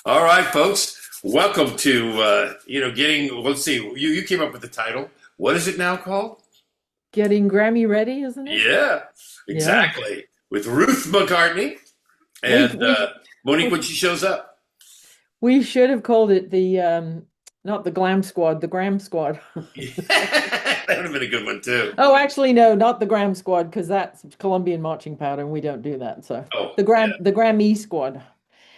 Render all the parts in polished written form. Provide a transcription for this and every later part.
All right, folks. Welcome to getting. Let's see. You came up with the title. What is it now called? Getting Grammy ready, isn't it? Yeah, Yeah. exactly. With Ruth McCartney We and we Monique when she shows up. we should have called it the not the Glam Squad, the Gram Squad. Yeah, that would have been a good one too. Oh, actually no, not the Gram Squad because that's Colombian marching powder and we don't do that. So Oh, the Grammy Squad.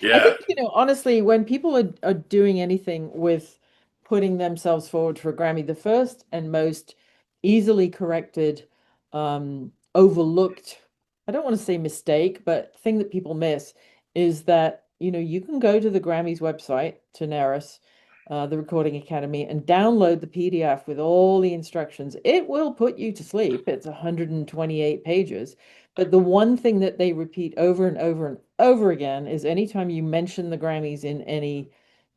I yeah. think, honestly, when people are doing anything with putting themselves forward for a Grammy, the first and most easily corrected, overlooked, I don't want to say mistake, but thing that people miss is that, you can go to the Grammys website, to NARIS, the Recording Academy, and download the PDF with all the instructions. It will put you to sleep. It's 128 pages. But the one thing that they repeat over and over and over again is anytime you mention the Grammys in any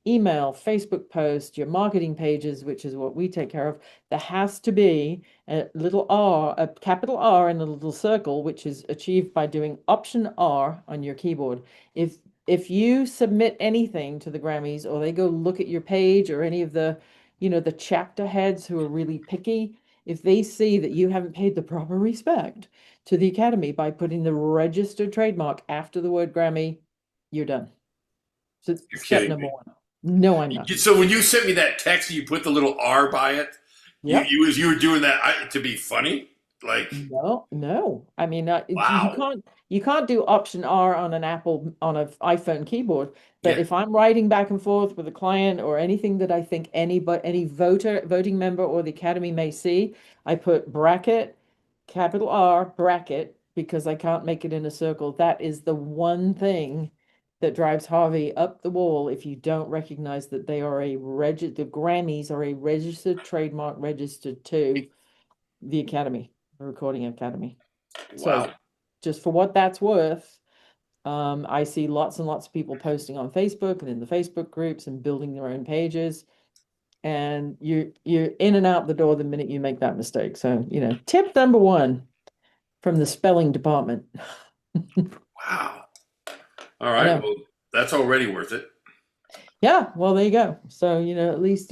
email, Facebook post, your marketing pages, which is what we take care of, there has to be a little R, a capital R in a little circle, which is achieved by doing Option R on your keyboard. If you submit anything to the Grammys or they go look at your page or any of the chapter heads who are really picky, if they see that you haven't paid the proper respect to the Academy by putting the registered trademark after the word Grammy, you're done. So You're step kidding number me. one. No, I'm not. So when you sent me that text, and you put the little R by it. Yep. You were doing that to be funny. Like, No, no. I mean, wow. you can't do Option R on an Apple on an iPhone keyboard. But Yeah. if I'm writing back and forth with a client or anything that I think any voting member or the Academy may see, I put bracket, capital R, bracket, because I can't make it in a circle. That is the one thing that drives Harvey up the wall if you don't recognize that they are the Grammys are a registered trademark registered to the Academy, the Recording Academy. So Wow. just for what that's worth, I see lots and lots of people posting on Facebook and in the Facebook groups and building their own pages. And you're in and out the door the minute you make that mistake. So, tip number one from the spelling department. Wow. All I right. know. Well, that's already worth it. Yeah, well, there you go. So, at least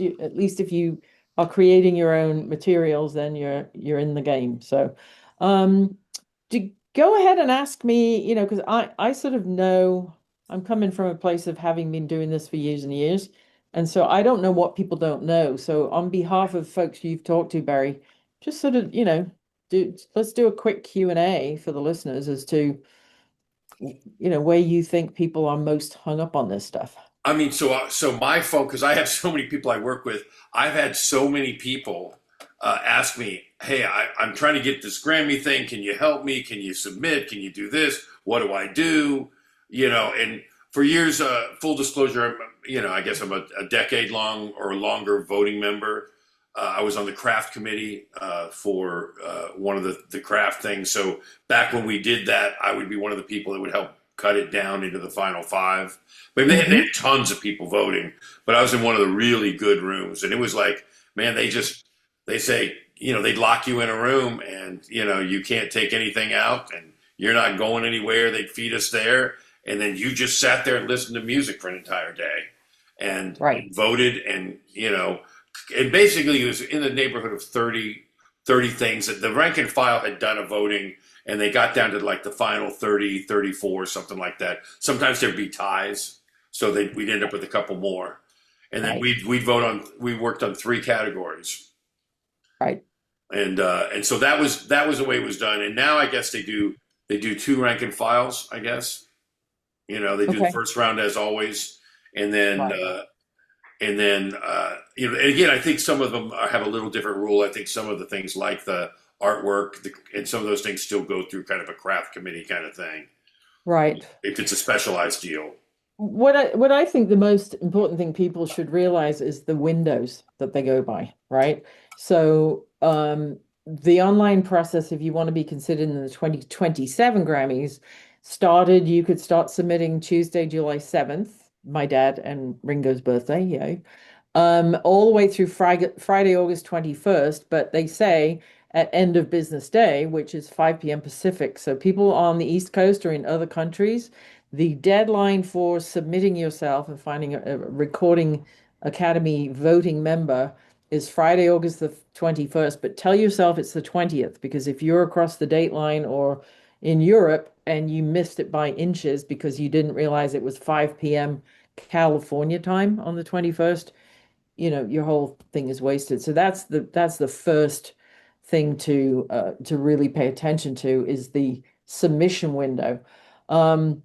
if you are creating your own materials, then you're in the game. So, go ahead and ask me, because I sort of know I'm coming from a place of having been doing this for years and years. And so I don't know what people don't know. So on behalf of folks you've talked to, Barry, just sort of, let's do a quick Q&A for the listeners as to, where you think people are most hung up on this stuff. I mean, so my focus. I have so many people I work with. I've had so many people ask me, "Hey, I'm trying to get this Grammy thing. Can you help me? Can you submit? Can you do this? What do I do?" And for years, full disclosure, I guess I'm a decade long or longer voting member. I was on the craft committee for one of the craft things. So back when we did that, I would be one of the people that would help cut it down into the final five. But they Hmm. had tons of people voting, but I was in one of the really good rooms, and it was like, man, they say, they'd lock you in a room, and you can't take anything out, and you're not going anywhere. They'd feed us there, and then you just sat there and listened to music for an entire day, Right. and voted, and basically it was in the neighborhood of 30 things that the rank and file had done a voting, and they got down to like the final 30, 34, something like that. Sometimes there'd be ties, so we'd end up with a couple more, and then Right. we worked on three categories, Right. and so that was the way it was done. And now I guess they do two rank and files. I guess they do the Okay. first round as always, and then Right. and again, I think some of them have a little different rule. I think some of the things like the artwork and some of those things still go through kind of a craft committee kind of thing Right. if it's a specialized deal. What I think the most important thing people should realize is the windows that they go by, right? So the online process, if you want to be considered in the 2027 Grammys, you could start submitting Tuesday, July 7th, my dad and Ringo's birthday, yeah. All the way through Friday, August 21st, but they say at end of business day, which is 5 p.m. Pacific. So people on the East Coast or in other countries, The deadline for submitting yourself and finding a Recording Academy voting member is Friday, August the 21st, but tell yourself it's the 20th because if you're across the date line or in Europe and you missed it by inches because you didn't realize it was 5 p.m. California time on the 21st, your whole thing is wasted. So that's the first thing to really pay attention to is the submission window. Um,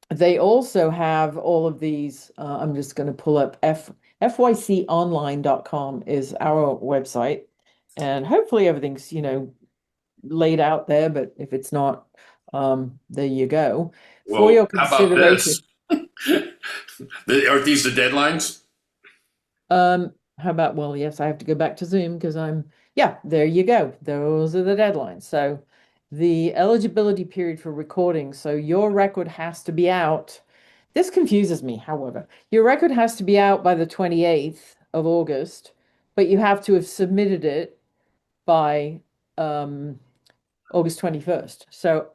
they also have all of these. I'm just going to pull up fyconline.com is our website, and hopefully everything's laid out there. But if it's not, there you go for Well, your how about consideration. this? Are these the deadlines? How about, well, yes, I have to go back to Zoom because yeah, there you go. Those are the deadlines. So the eligibility period for recording. So your record has to be out. This confuses me, however. Your record has to be out by the 28th of August, but you have to have submitted it by um, August 21st. So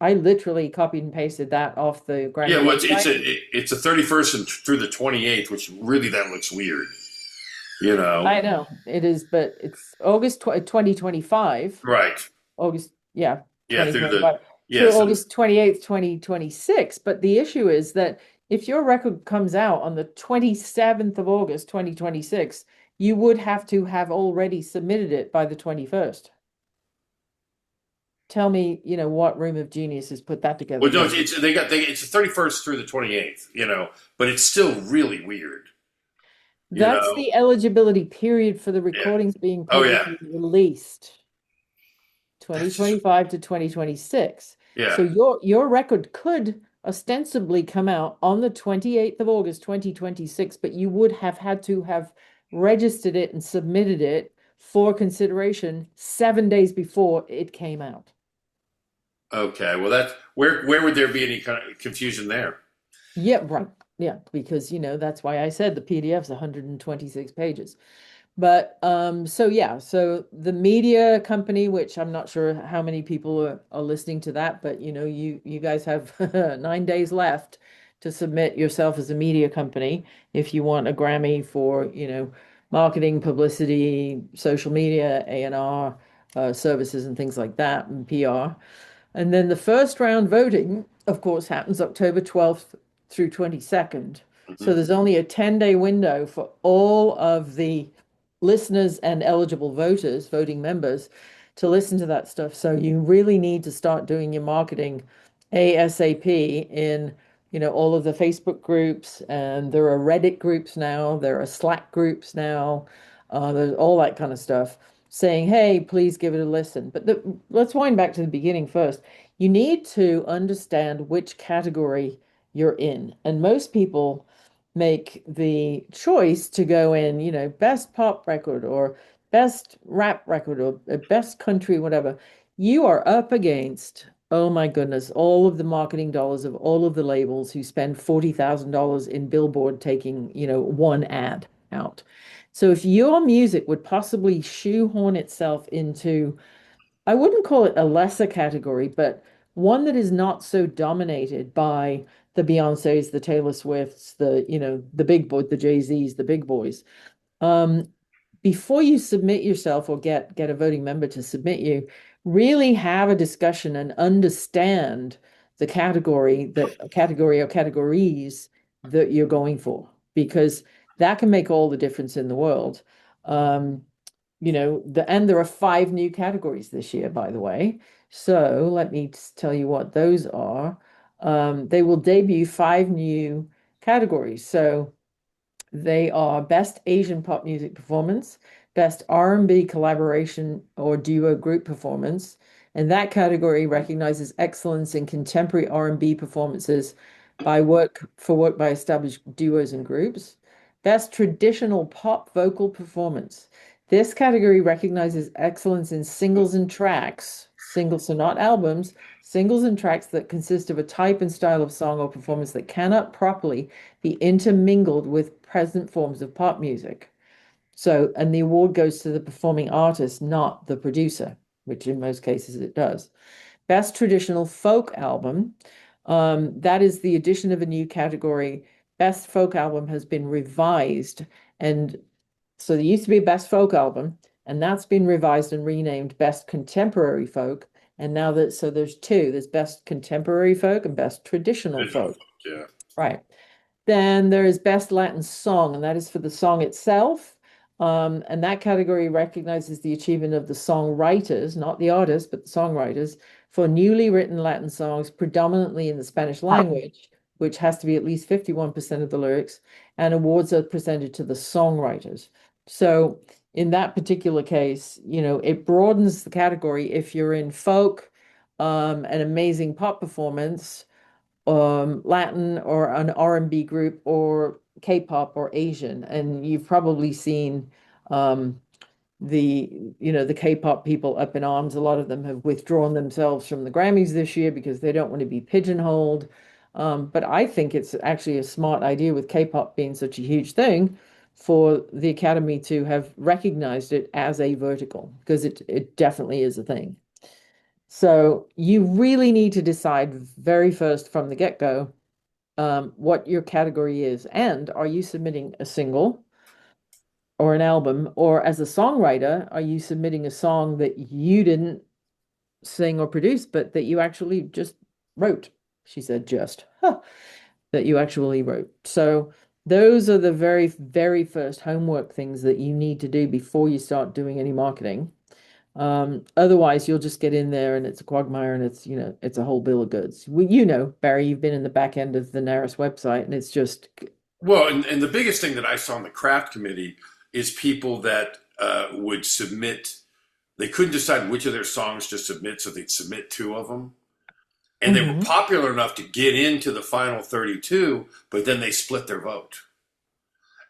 I literally copied and pasted that off the Yeah, Grammy well, website. it's a 31st and through the 28th, which really that looks weird. You know, I know it is, but it's August 2025. right? August, yeah, Yeah, through the 2025 yeah. through So August 28th, 2026. But the issue is that if your record comes out on the 27th of August, 2026, you would have to have already submitted it by the 21st. Tell me, what room of genius has put that together? well, no, Yes. it's the 31st through the 28th. But it's still really weird. You That's know, the eligibility period for the yeah. recordings being Oh yeah, publicly released. that's just 2025 to 2026. yeah. So your record could ostensibly come out on the 28th of August 2026, but you would have had to have registered it and submitted it for consideration 7 days before it came out. Okay, well that's where would there be any kind of confusion there? Yeah, right. Yeah, because that's why I said the PDF's 126 pages. But so yeah, so the media company, which I'm not sure how many people are listening to that, but you guys have 9 days left to submit yourself as a media company if you want a Grammy for, marketing, publicity, social media, A&R, services and things like that, and PR. And then the first round voting, of course, happens October 12th through 22nd. So Hmm. there's only a 10-day window for all of the listeners and eligible voters, voting members, to listen to that stuff. So you really need to start doing your marketing ASAP in, all of the Facebook groups, and there are Reddit groups now, there are Slack groups now, there's all that kind of stuff saying, hey, please give it a listen. But let's wind back to the beginning first. You need to understand which category you're in. And most people make the choice to go in, best pop record or best rap record or best country, whatever. You are up against, oh my goodness, all of the marketing dollars of all of the labels who spend $40,000 in Billboard taking, one ad out. So if your music would possibly shoehorn itself into, I wouldn't call it a lesser category, but one that is not so dominated by the Beyoncés, the Taylor Swifts, the big boy, the Jay-Z's, the big boys. Um, Before you submit yourself or get a voting member to submit you, really have a discussion and understand the category or categories that you're going for, because that can make all the difference in the world. Um, and there are 5 new categories this year, by the way. So let me tell you what those are. They will debut 5 new categories. So they are Best Asian Pop Music Performance, Best R&B Collaboration or Duo Group Performance, and that category recognizes excellence in contemporary R&B performances work by established duos and groups. Best Traditional Pop Vocal Performance. This category recognizes excellence in singles and tracks, singles, so not albums, singles and tracks that consist of a type and style of song or performance that cannot properly be intermingled with present forms of pop music. So, and the award goes to the performing artist, not the producer, which in most cases it does. Best Traditional Folk Album. That is the addition of a new category. Best folk album has been revised. And so there used to be a best folk album, and that's been revised and renamed best contemporary folk. And now that, so there's two, there's best contemporary folk and best traditional Original folk. folk, yeah. Right. Then there is Best Latin Song, and that is for the song itself. And that category recognizes the achievement of the songwriters, not the artists, but the songwriters, for newly written Latin songs, predominantly in the Spanish language, which has to be at least 51% of the lyrics, and awards are presented to the songwriters. So in that particular case, it broadens the category. If you're in folk, an amazing pop performance, Latin or an R&B group or K-pop or Asian. And you've probably seen um, the K-pop people up in arms. A lot of them have withdrawn themselves from the Grammys this year because they don't want to be pigeonholed. But I think it's actually a smart idea with K-pop being such a huge thing for the Academy to have recognized it as a vertical because it definitely is a thing. So you really need to decide very first from the get-go what your category is. And are you submitting a single or an album? Or as a songwriter, are you submitting a song that you didn't sing or produce, but that you actually just wrote? She said just, huh, that you actually wrote. So those are the very, very first homework things that you need to do before you start doing any marketing. Otherwise, you'll just get in there and it's a quagmire and it's a whole bill of goods. Barry, you've been in the back end of the NARIS website and it's just, Well, and the biggest thing that I saw in the craft committee is people that would submit. They couldn't decide which of their songs to submit, so they'd submit two of them. And they were Mhm. popular enough to get into the final 32, but then they split their vote.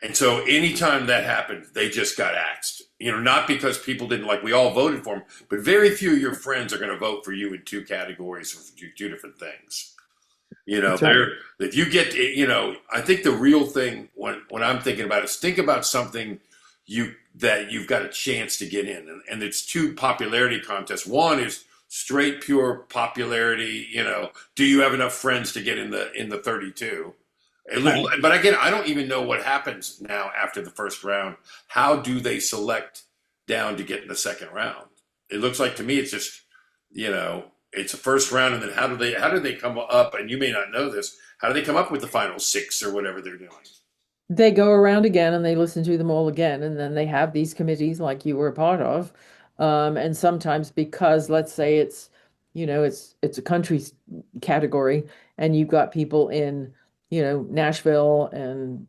And so anytime that happened, they just got axed. Not because people didn't like, we all voted for them, but very few of your friends are going to vote for you in two categories or for two different things. That's right. They're, if you get, I think the real thing when I'm thinking about it is think about something that you've got a chance to get in. And it's two popularity contests. One is straight, pure popularity. Do you have enough friends to get in the 32? Right. But again, I don't even know what happens now after the first round. How do they select down to get in the second round? It looks like to me it's just, it's a first round, and then how do they come up? And you may not know this. How do they come up with the final six or whatever they're doing? They go around again and they listen to them all again, and then they have these committees like you were a part of. And sometimes because let's say it's a country category, and you've got people in, Nashville and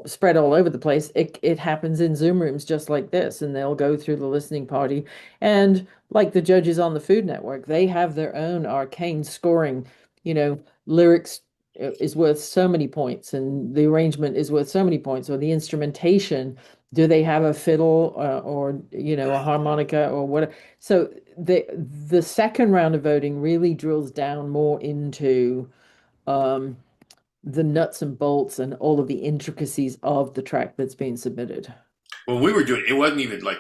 spread all over the place. It happens in Zoom rooms just like this, and they'll go through the listening party. And like the judges on the Food Network, they have their own arcane scoring, lyrics is worth so many points and the arrangement is worth so many points, or the instrumentation, do they have a fiddle or a harmonica or what? So the second round of voting really drills down more into um, the nuts and bolts and all of the intricacies of the track that's being submitted. When we were doing it, wasn't even like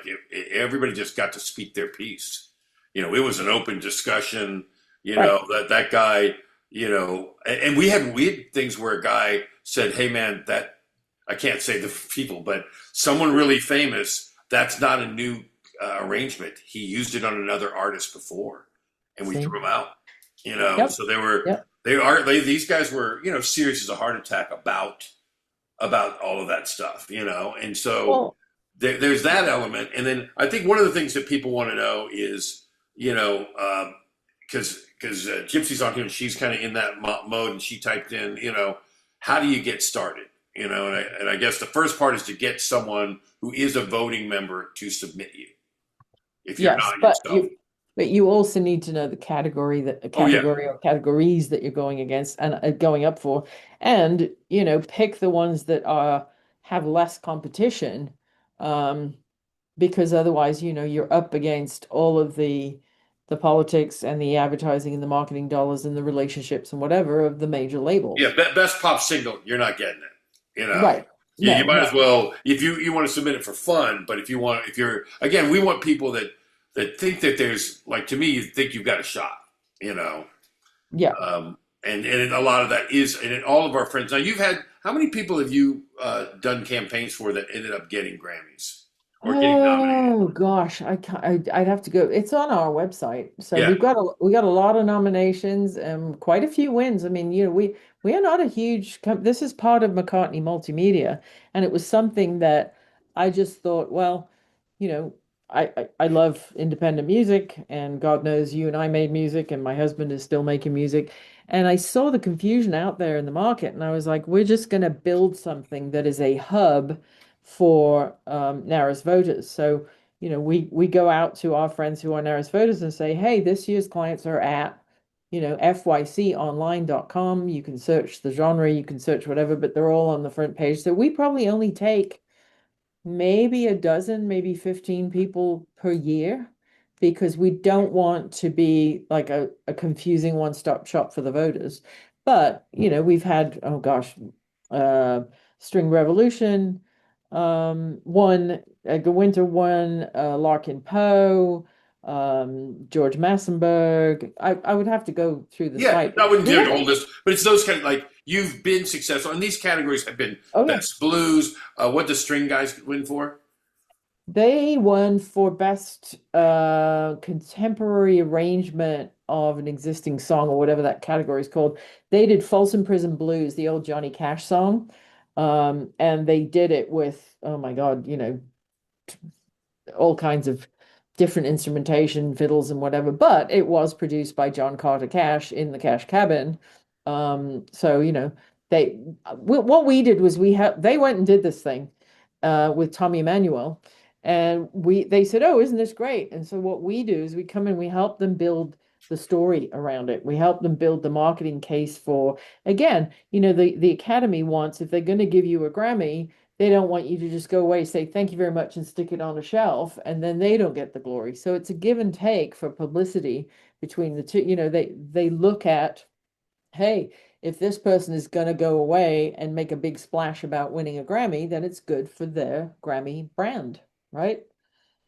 everybody just got to speak their piece. It was an open discussion. Right. That guy. And we had things where a guy said, "Hey, man, that I can't say the people, but someone really famous. That's not a new arrangement. He used it on another artist before, and we See? threw him out." Yep. So they were Yep. these guys were serious as a heart attack about all of that stuff. And so Well, there's that element. And then I think one of the things that people want to know is, because Gypsy's on here and she's kind of in that mode, and she typed in, how do you get started? And I guess the first part is to get someone who is a voting member to submit you if you're yes, not but yourself. you also need to know the category that a Oh, yeah. category or categories that you're going against and going up for, and pick the ones that are have less competition, um, because otherwise, you're up against all of the politics and the advertising and the marketing dollars and the relationships and whatever of the major Yeah, labels. best pop single, you're not getting it. Right. You No, might as no. well if you want to submit it for fun, but if you're again, we want people that think that there's like to me, you think you've got a shot, you know. Yeah. Um, and a lot of that is, and all of our friends. Now, you've had, how many people have you done campaigns for that ended up getting Grammys or getting nominated? Oh gosh, I can't, I'd have to go. It's on our website, so Yeah, we got a lot of nominations and quite a few wins. I mean, we are not a huge this is part of McCartney Multimedia, and it was something that I just thought, well, you know, I love independent music, and God knows you and I made music, and my husband is still making music, and I saw the confusion out there in the market, and I was like, we're just going to build something that is a hub for NARAS voters. So, we go out to our friends who are NARAS voters and say, hey, this year's clients are at, fyconline.com. You can search the genre, you can search whatever, but they're all on the front page. So we probably only take maybe a dozen, maybe 15 people per year because we don't want to be like a confusing one-stop shop for the voters. But, we've had, oh gosh, uh, String Revolution, one, Edgar Winter one, Larkin Poe, George Massenburg. I would have to go through the yeah. site. I wouldn't We do have, the whole list, but it's those kind of, like, you've been successful, and these categories have been oh yeah. best blues. What does String Guys win for? They won for best contemporary arrangement of an existing song or whatever that category is called. They did Folsom Prison Blues, the old Johnny Cash song. And they did it with, oh my God, all kinds of different instrumentation, fiddles and whatever, but it was produced by John Carter Cash in the Cash Cabin. So, they what we did was they went and did this thing with Tommy Emmanuel, and they said, "Oh, isn't this great?" And so what we do is we come in, we help them build the story around it. We help them build the marketing case for, again, the Academy wants, if they're going to give you a Grammy, they don't want you to just go away, say thank you very much, and stick it on a shelf, and then they don't get the glory. So it's a give and take for publicity between the two. They look at, hey, if this person is going to go away and make a big splash about winning a Grammy, then it's good for their Grammy brand, right?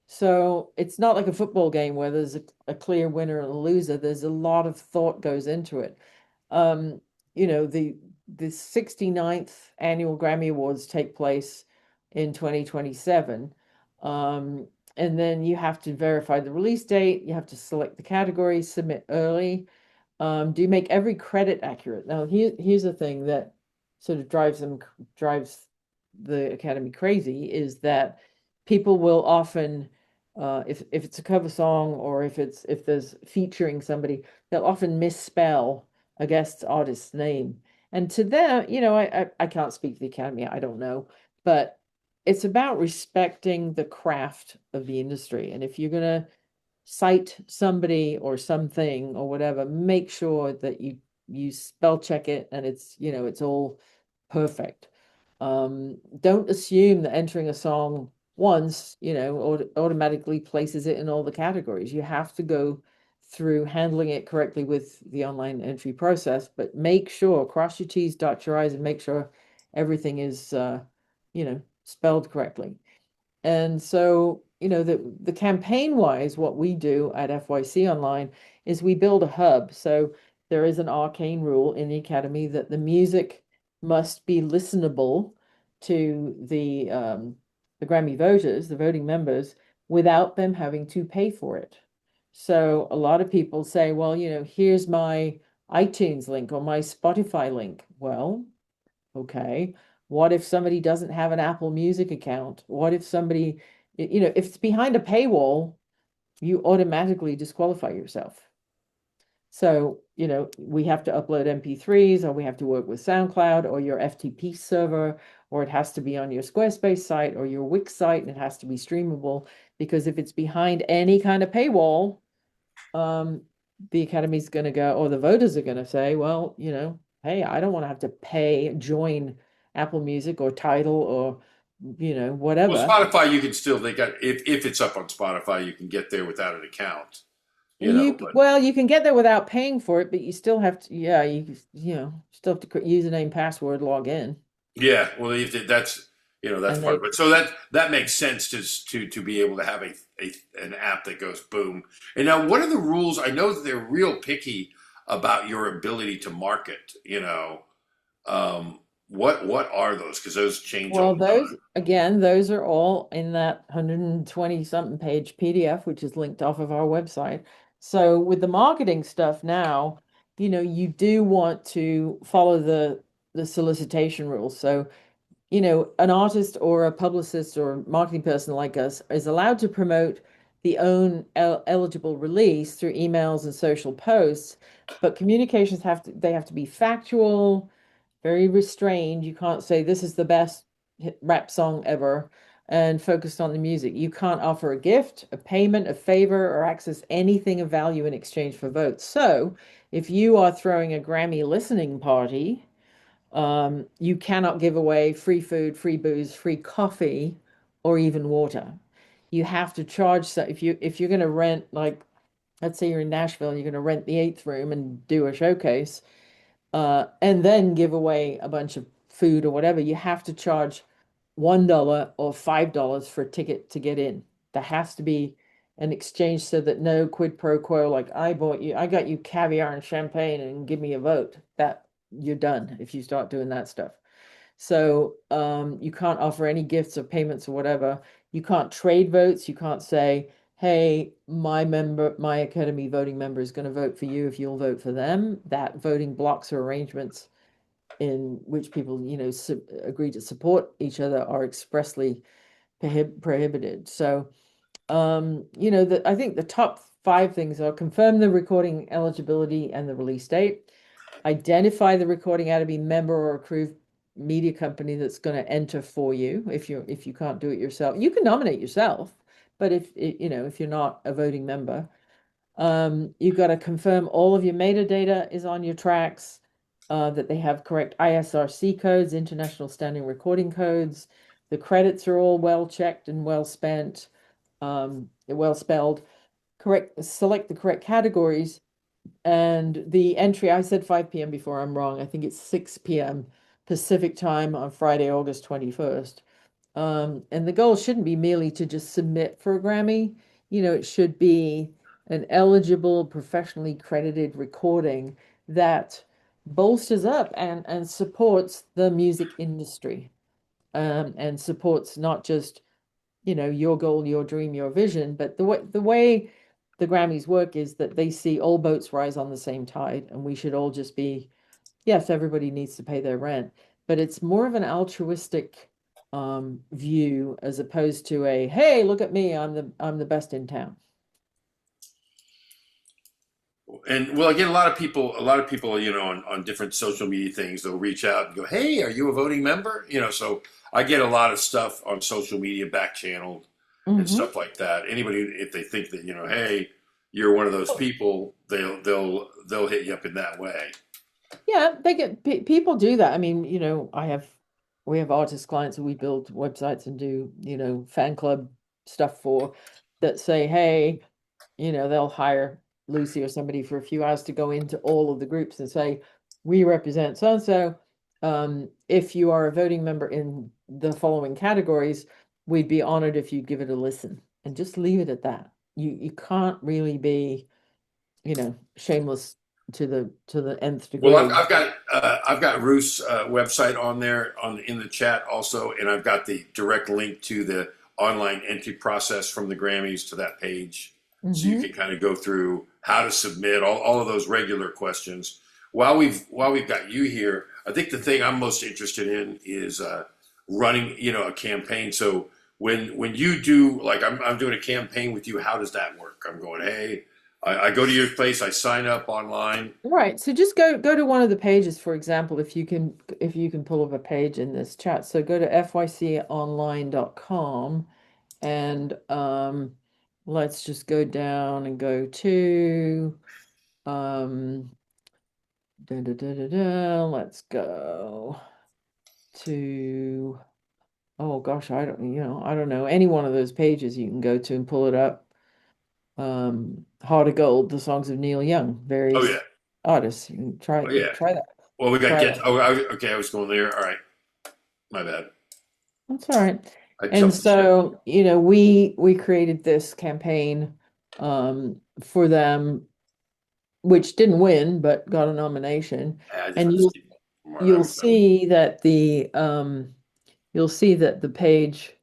So it's not like a football game where there's a clear winner and a loser. There's a lot of thought goes into it. Um, the 69th annual Grammy Awards take place in 2027. Um, and then you have to verify the release date, you have to select the category, submit early. Do you make every credit accurate? Now, here's the thing that sort of drives the Academy crazy is that people will often, if it's a cover song or if there's featuring somebody, they'll often misspell a guest artist's name. And to them, I can't speak to the Academy, I don't know, but it's about respecting the craft of the industry. And if you're gonna cite somebody or something or whatever, make sure that you spell check it and it's all perfect. Don't assume that entering a song once, automatically places it in all the categories. You have to go through handling it correctly with the online entry process, but make sure, cross your T's, dot your I's, and make sure everything is, spelled correctly. And so, the campaign wise, what we do at FYC Online is we build a hub. So there is an arcane rule in the Academy that the music must be listenable to the Grammy voters, the voting members, without them having to pay for it. So a lot of people say, well, here's my iTunes link or my Spotify link. Well, okay. What if somebody doesn't have an Apple Music account? What if somebody, if it's behind a paywall, you automatically disqualify yourself. So, we have to upload MP3s, or we have to work with SoundCloud or your FTP server, or it has to be on your Squarespace site or your Wix site, and it has to be streamable. Because if it's behind any kind of paywall, the Academy's going to go, or the voters are going to say, well, hey, I don't want to have to join Apple Music or Tidal or, Well, whatever. Spotify, you can still, they got, if it's up on Spotify, you can get there without an account, but Well, you can get there without paying for it, but you still have to, yeah, still have to username, password, log in. yeah, well, that's, that's And part of it. So that makes sense to be able to have an app that goes boom. And now, what are the rules? I know that they're real picky about your ability to market. What are those? Because those change all Well, the time. those again, those are all in that 120 something page PDF, which is linked off of our website. So with the marketing stuff now, you do want to follow the solicitation rules. So, an artist or a publicist or marketing person like us is allowed to promote the own eligible release through emails and social posts, but communications have to be factual, very restrained. You can't say this is the best rap song ever and focused on the music. You can't offer a gift, a payment, a favor, or access anything of value in exchange for votes. So if you are throwing a Grammy listening party, you cannot give away free food, free booze, free coffee, or even water. You have to charge. So if you're going to rent, like, let's say you're in Nashville, you're going to rent the eighth room and do a showcase, and then give away a bunch of food or whatever, you have to charge $1 or $5 for a ticket to get in. There has to be an exchange so that no quid pro quo, like I got you caviar and champagne and give me a vote. That you're done if you start doing that stuff. So you can't offer any gifts or payments or whatever. You can't trade votes. You can't say, hey, my Academy voting member is going to vote for you if you'll vote for them. That voting blocks or arrangements in which people, agree to support each other are expressly prohibited. So, I think the top five things are: confirm the recording eligibility and the release date, identify the recording Academy member or approved media company that's going to enter for you. If you can't do it yourself, you can nominate yourself, but if you're not a voting member, you've got to confirm all of your metadata is on your tracks, that they have correct ISRC codes, International Standing Recording Codes. The credits are all well checked and well spent, well spelled. Correct. Select the correct categories, and the entry. I said 5 p.m. before. I'm wrong. I think it's 6 p.m. Pacific time on Friday, August 21st. And the goal shouldn't be merely to just submit for a Grammy. It should be an eligible, professionally credited recording that bolsters up and supports the music industry, and supports not just, your goal, your dream, your vision, but the way the Grammys work is that they see all boats rise on the same tide, and we should all just be, yes, everybody needs to pay their rent, but it's more of an altruistic view as opposed to a, hey, look at me, I'm the best in town. And well, again, a lot of people, on different social media things, they'll reach out and go, "Hey, are you a voting member?" So I get a lot of stuff on social media, back channeled and Hmm. stuff like that. Anybody, if they think that, hey, you're one of those people, they'll hit you up in that way. Yeah, they get people do that. I mean, we have artist clients that we build websites and do, fan club stuff for, that say, hey, they'll hire Lucy or somebody for a few hours to go into all of the groups and say, we represent so and so. If you are a voting member in the following categories, we'd be honored if you'd give it a listen, and just leave it at that. You can't really be, shameless to the nth Well, degree. I've got Ruth's website on there in the chat also, and I've got the direct link to the online entry process from the Grammys to that page, so you Hmm. can kind of go through how to submit all of those regular questions. While we've got you here, I think the thing I'm most interested in is running, a campaign. So when you do, like, I'm doing a campaign with you, how does that work? I'm going, hey, I go to your place, I sign up online. Right. So just go to one of the pages, for example, if you can pull up a page in this chat. So go to fyconline.com, and let's just go down and go to um let's go to, oh gosh, I don't know, any one of those pages you can go to and pull it up. Heart of Gold, the songs of Neil Young, Oh yeah, various artists. You can try oh yeah. try that. Well, we got Try get. that. Oh, okay. I was going there. All right, my bad. That's all right. I And jumped the ship. so, we created this campaign for them which didn't win but got a nomination. I And just from what I you'll remember. see that the page.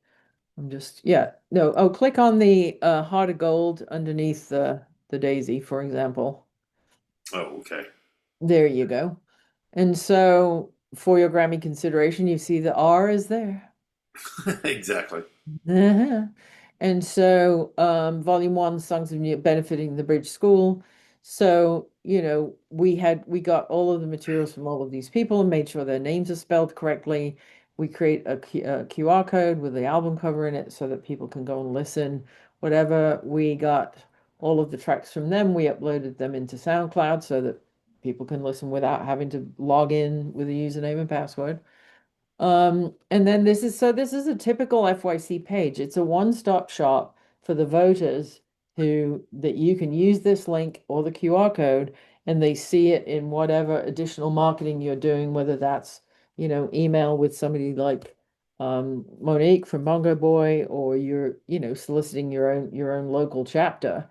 I'm just yeah no oh click on the heart of gold underneath the daisy, for example. Oh, okay. There you go. And so for your Grammy consideration, you see the R is there. Exactly. Uh-huh. And so, volume one, songs of benefiting the Bridge School. So, we got all of the materials from all of these people and made sure their names are spelled correctly. We create a QR code with the album cover in it so that people can go and listen. Whatever, we got all of the tracks from them. We uploaded them into SoundCloud so that people can listen without having to log in with a username and password. And then this is a typical FYC page. It's a one-stop shop for the voters who that you can use this link or the QR code and they see it in whatever additional marketing you're doing, whether that's, email with somebody like Monique from Bongo Boy, or you're, soliciting your own local chapter.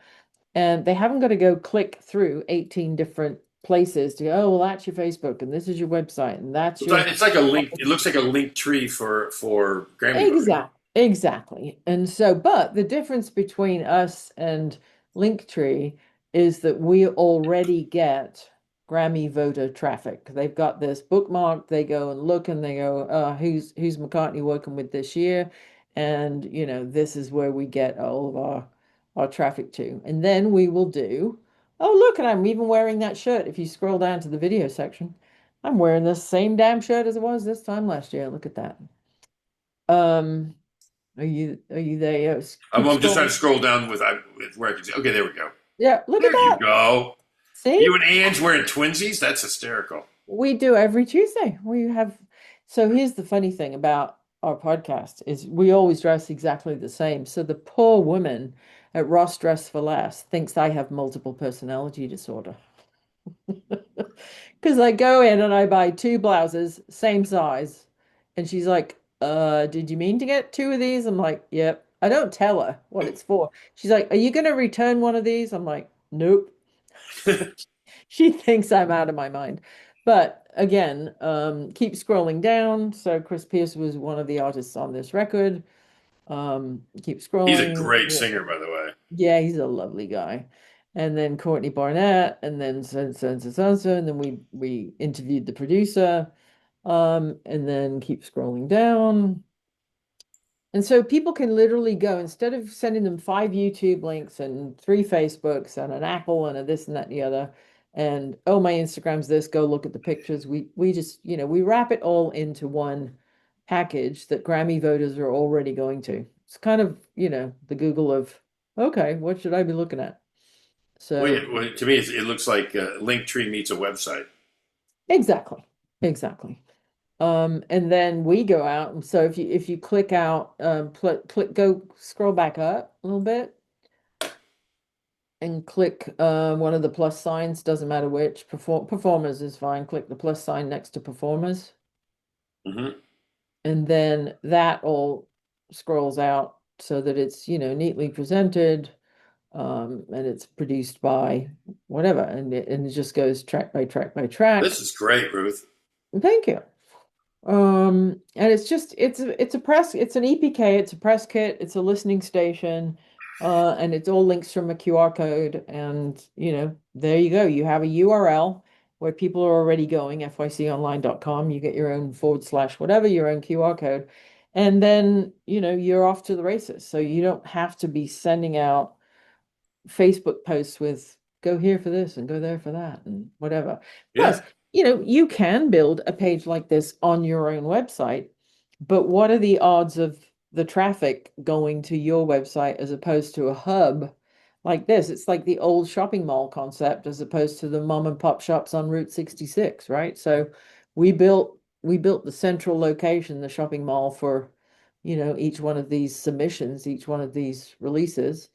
And they haven't got to go click through 18 different places to go, oh, well, that's your Facebook and this is your website and that's your It's like a link. It looks like a link tree for Grammy voting. Exactly. And so, but the difference between us and Linktree is that we already get Grammy voter traffic. They've got this bookmark. They go and look and they go, who's McCartney working with this year? And this is where we get all of our traffic to. And then we will do, oh, look, and I'm even wearing that shirt. If you scroll down to the video section, I'm wearing the same damn shirt as it was this time last year. Look at that. Um, are you there? Yeah, keep I'm just trying to scrolling. scroll down with where I can see. Okay, there we go. Yeah, look at There you that. go. See? You and Ange wearing twinsies? That's hysterical. We do every Tuesday. We have so here's the funny thing about our podcast is we always dress exactly the same. So the poor woman at Ross Dress for Less thinks I have multiple personality disorder. Because I go in and I buy two blouses, same size. And she's like, did you mean to get two of these? I'm like, yep. I don't tell her what it's for. She's like, are you going to return one of these? I'm like, nope. She thinks I'm out of my mind. But again, keep scrolling down. So Chris Pierce was one of the artists on this record. Keep He's a scrolling. great singer, by the way. Yeah, he's a lovely guy. And then Courtney Barnett, and then so, and then we interviewed the producer, and then keep scrolling down. And so people can literally go instead of sending them five YouTube links and three Facebooks and an Apple and a this and that and the other, and oh my Instagram's this, go look at the pictures. We just, we wrap it all into one package that Grammy voters are already going to. It's kind of, the Google of, okay, what should I be looking at? So To me, it looks like Linktree meets a website. exactly, exactly. And then we go out. And so if you click out, go scroll back up a little bit and click one of the plus signs, doesn't matter which, performers is fine. Click the plus sign next to performers. Hmm. And then that all scrolls out so that it's, neatly presented. And it's produced by whatever, and it just goes track by track by track. This is great, Ruth. Thank you. And it's just it's an EPK, it's a press kit, it's a listening station, and it's all links from a QR code, and there you go. You have a URL where people are already going, fyconline.com. You get your own / whatever, your own QR code, and then you're off to the races. So you don't have to be sending out Facebook posts with go here for this and go there for that and whatever. Yeah, Plus, you can build a page like this on your own website, but what are the odds of the traffic going to your website as opposed to a hub like this? It's like the old shopping mall concept as opposed to the mom and pop shops on Route 66, right? So we built the central location, the shopping mall for, each one of these submissions, each one of these releases.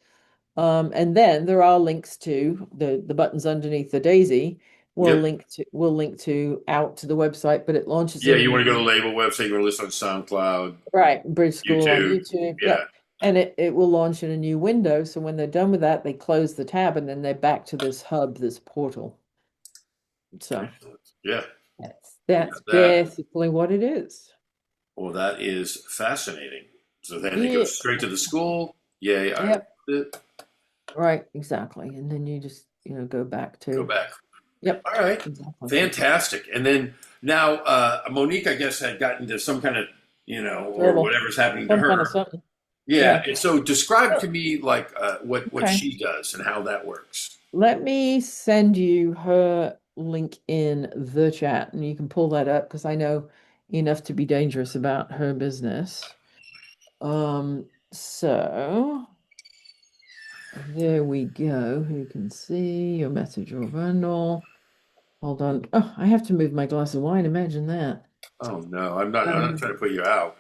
And then there are links to the buttons underneath the daisy yep, will link to out to the website, but it launches yeah. You want to go to in the label website? You want to list on SoundCloud, right, Bridge School on YouTube. YouTube. Yeah, Yep. And it will launch in a new window. So when they're done with that, they close the tab and then they're back to this hub, this portal. So Excellent. Yeah. that's That. basically what it is. Well, that is fascinating. So then it Yeah. goes straight to the school. Yay, I love Yep. it. Right. Exactly. And then you just, go back Go to, back. yep. All right. Exactly. Fantastic. And then now Monique, I guess, had gotten to some kind of, or Trouble. whatever's happening to Some kind of her. something. Yeah. Yeah. And so describe Oh, to me like what okay. she does and how that works. Let me send you her link in the chat and you can pull that up because I know enough to be dangerous about her business. So there we go. Who can see your message or bundle? Hold on. Oh, I have to move my glass of wine. Imagine that. Oh no, I'm not Um, trying to put you out.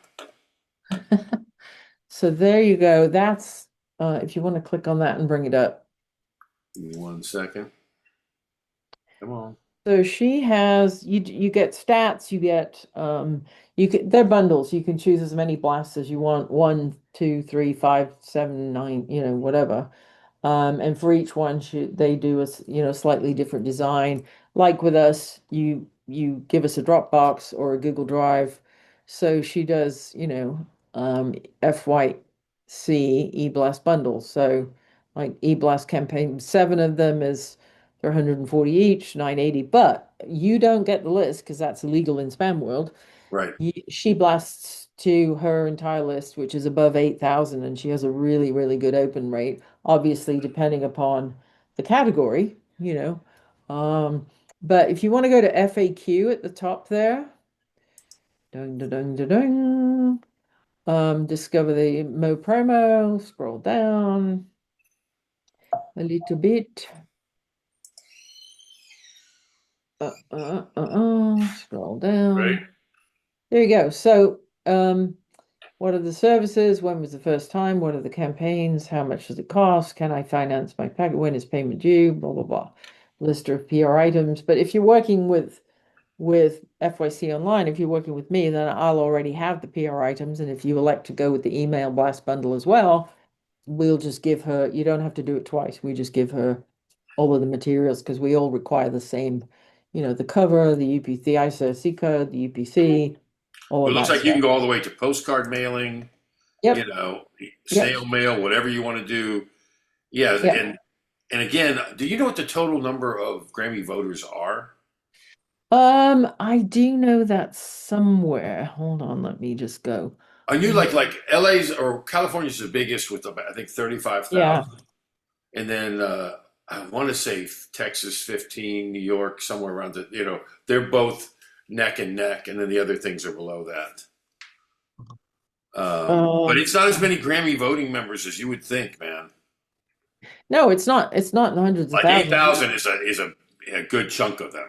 so there you go. That's if you want to click on that and bring it up. Give me 1 second. Come on. So she has you get stats, you get they're bundles. You can choose as many blasts as you want, 1, 2, 3, 5, 7, 9, whatever. And for each one they do slightly different design. Like with us, you give us a Dropbox or a Google Drive. So she does, FYC eBlast bundles. So like eBlast campaign, 7 of them is they're 140 each, 980. But you don't get the list because that's illegal in spam world. Right. She blasts to her entire list, which is above 8,000, and she has a really, really good open rate, obviously, depending upon the category. Um, but if you want to go to FAQ at the top there, dun, dun, dun, dun, dun, discover the Mo promo, scroll down a little bit. Scroll Right. down. There you go. So, what are the services? When was the first time? What are the campaigns? How much does it cost? Can I finance my package? When is payment due? Blah blah blah. List of PR items. But if you're working with FYC Online, if you're working with me, then I'll already have the PR items. And if you elect to go with the email blast bundle as well, we'll just give her, you don't have to do it twice. We just give her all of the materials because we all require the same, the cover, the UPC, ISO code, the UPC, all Well, of it looks that like you stuff. can go all the way to postcard mailing, you Yep. know, Yep. snail mail, whatever you want to do. Yeah, Yep. and again, do you know what the total number of Grammy voters are? I do know that somewhere. Hold on, let me just go. I knew Mm, like LA's or California's the biggest with about, I think yeah. 35,000, and then I want to say Texas 15, New York somewhere around they're both neck and neck, and then the other things are below that. But Um, it's not as many Grammy voting members as you would think, man. no, it's not. It's not in the hundreds of Like eight thousands. thousand is a good chunk of them.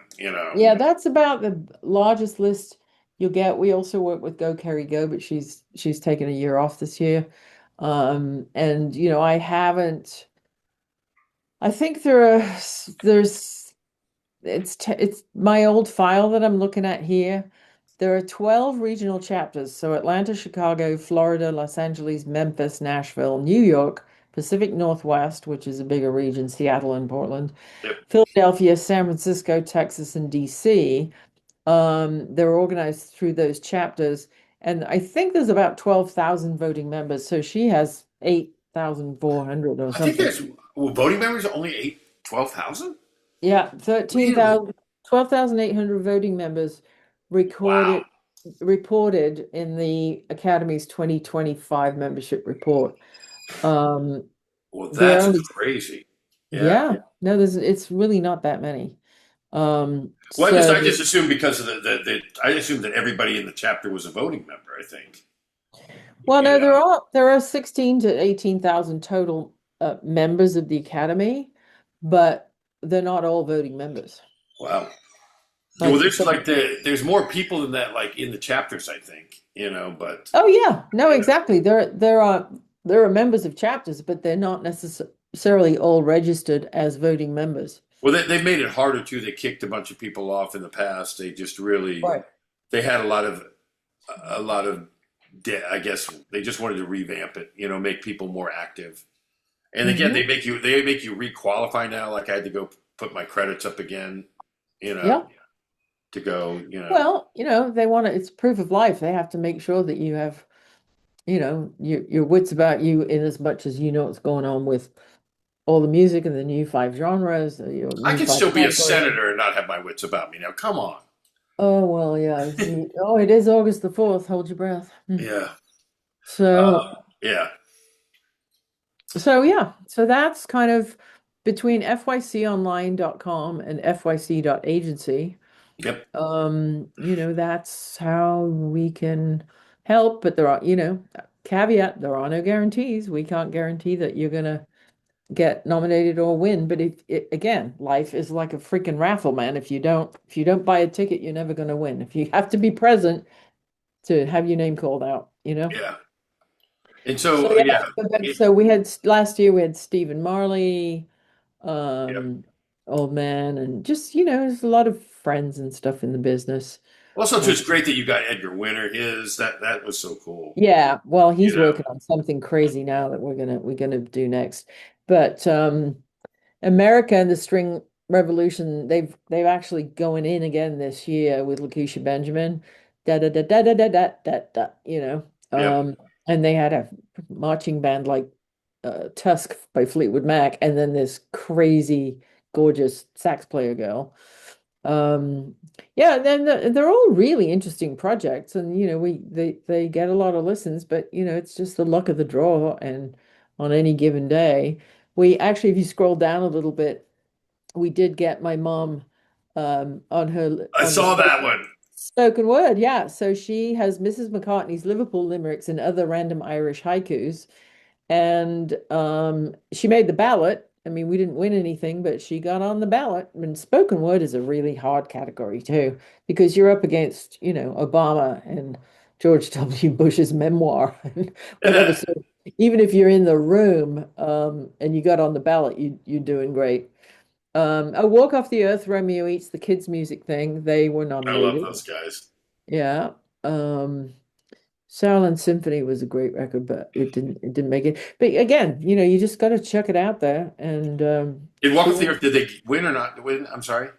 Yeah, that's about the largest list you'll get. We also work with Go Carry Go, but she's taken a year off this year. And I haven't. I think there's it's my old file that I'm looking at here. There are 12 regional chapters. So Atlanta, Chicago, Florida, Los Angeles, Memphis, Nashville, New York, Pacific Northwest, which is a bigger region, Seattle and Portland, Yep. Philadelphia, San Francisco, Texas, and DC. They're organized through those chapters. And I think there's about 12,000 voting members. So she has 8,400 or I think something. there's voting members are only 12,000. Yeah, Really? 12,800 voting members Wow. recorded reported in the Academy's 2025 membership report. Um, Well, there are that's only crazy. Yeah. yeah, no, it's really not that many. Well, So I just assumed because of the I assumed that everybody in the chapter was a voting member. I think. well, You no, there know. are there are 16 to 18,000 total members of the Academy, but they're not all voting members. Wow. Well, Like there's some like there's more people than that, like in the chapters. I think. But Oh yeah, no, yeah. exactly. There are members of chapters, but they're not necessarily all registered as voting members. Well, they made it harder too. They kicked a bunch of people off in the past. They just really Right. they had a lot of I guess they just wanted to revamp it, make people more active. And again, Hmm. they make you re-qualify now. Like I had to go put my credits up again, you know, Yeah. to go, Well, they want to, it's proof of life. They have to make sure that you have, your wits about you in as much as you know what's going on with all the music and the new five genres, your I new can five still be a categories. senator and not have my wits about me. Now, come on. Oh, well, yeah. Oh, it is August the 4th. Hold your breath. Yeah. So, Yeah. so yeah. So that's kind of between fyconline.com and fyc.agency. Yep. That's how we can help, but there are, caveat, there are no guarantees. We can't guarantee that you're gonna get nominated or win. But again, life is like a freaking raffle, man. If you don't buy a ticket, you're never gonna win. If you have to be present to have your name called out, you know? Yeah. And So so, yeah, yeah. but It, so we had last year we had Stephen Marley, yep. um, Old Man, and just, there's a lot of friends and stuff in the business. Also, too, Uh, it's great that you got Edgar Winter. That was so cool. Yeah, well, You he's know. working on something crazy now that we're gonna do next. But America and the String Revolution, they've actually going in again this year with Lakeisha Benjamin. Da da da da da da da da da, Yep. and they had a marching band like Tusk by Fleetwood Mac, and then this crazy gorgeous sax player girl. Um, yeah, then they're all really interesting projects, and they get a lot of listens, but it's just the luck of the draw, and on any given day, we actually, if you scroll down a little bit, we did get my mom on her I on the saw that one. spoken word, yeah. So she has Mrs. McCartney's Liverpool limericks and other random Irish haikus. And she made the ballot. I mean, we didn't win anything, but she got on the ballot. And spoken word is a really hard category too, because you're up against, Obama and George W. Bush's memoir and whatever. So even if you're in the room and you got on the ballot, you're doing great. A Walk Off the Earth, Romeo Eats the Kids Music thing, they were I love nominated. those guys. Yeah. Sound Symphony was a great record, but it didn't make it. But again, you just got to check it out there and Did Walk see of the what. Earth? Did they win or not win? I'm sorry.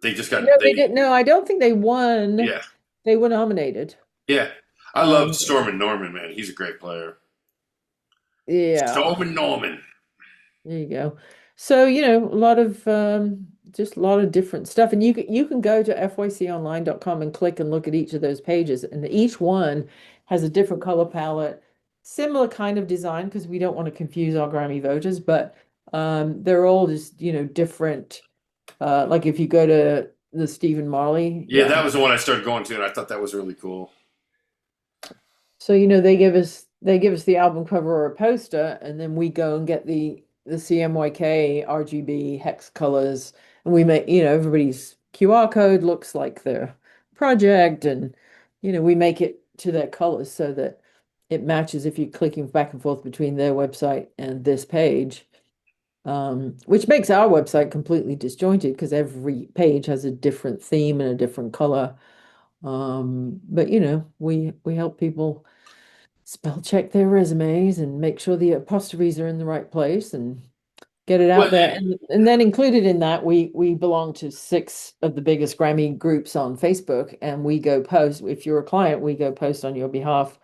They just No, got they they. didn't. No, I don't think they won. Yeah. They were nominated. Yeah. I love Um, Stormin Norman, man. He's a great player. yeah, Stormin Norman. there you go. So, a lot of just a lot of different stuff. And you can go to fyconline.com and click and look at each of those pages. And each one has a different color palette, similar kind of design because we don't want to confuse our Grammy voters, but they're all just, different. Like if you go to the Stephen Marley, Yeah, yeah. that was the one I started going to, and I thought that was really cool. So, they give us the album cover or a poster, and then we go and get the CMYK RGB hex colors, and we make, everybody's QR code looks like their project, and we make it to their colors so that it matches if you're clicking back and forth between their website and this page. Which makes our website completely disjointed because every page has a different theme and a different color. But we help people spell check their resumes and make sure the apostrophes are in the right place and get it out Well, there. And then included in that, we belong to six of the biggest Grammy groups on Facebook, and we go post. If you're a client, we go post on your behalf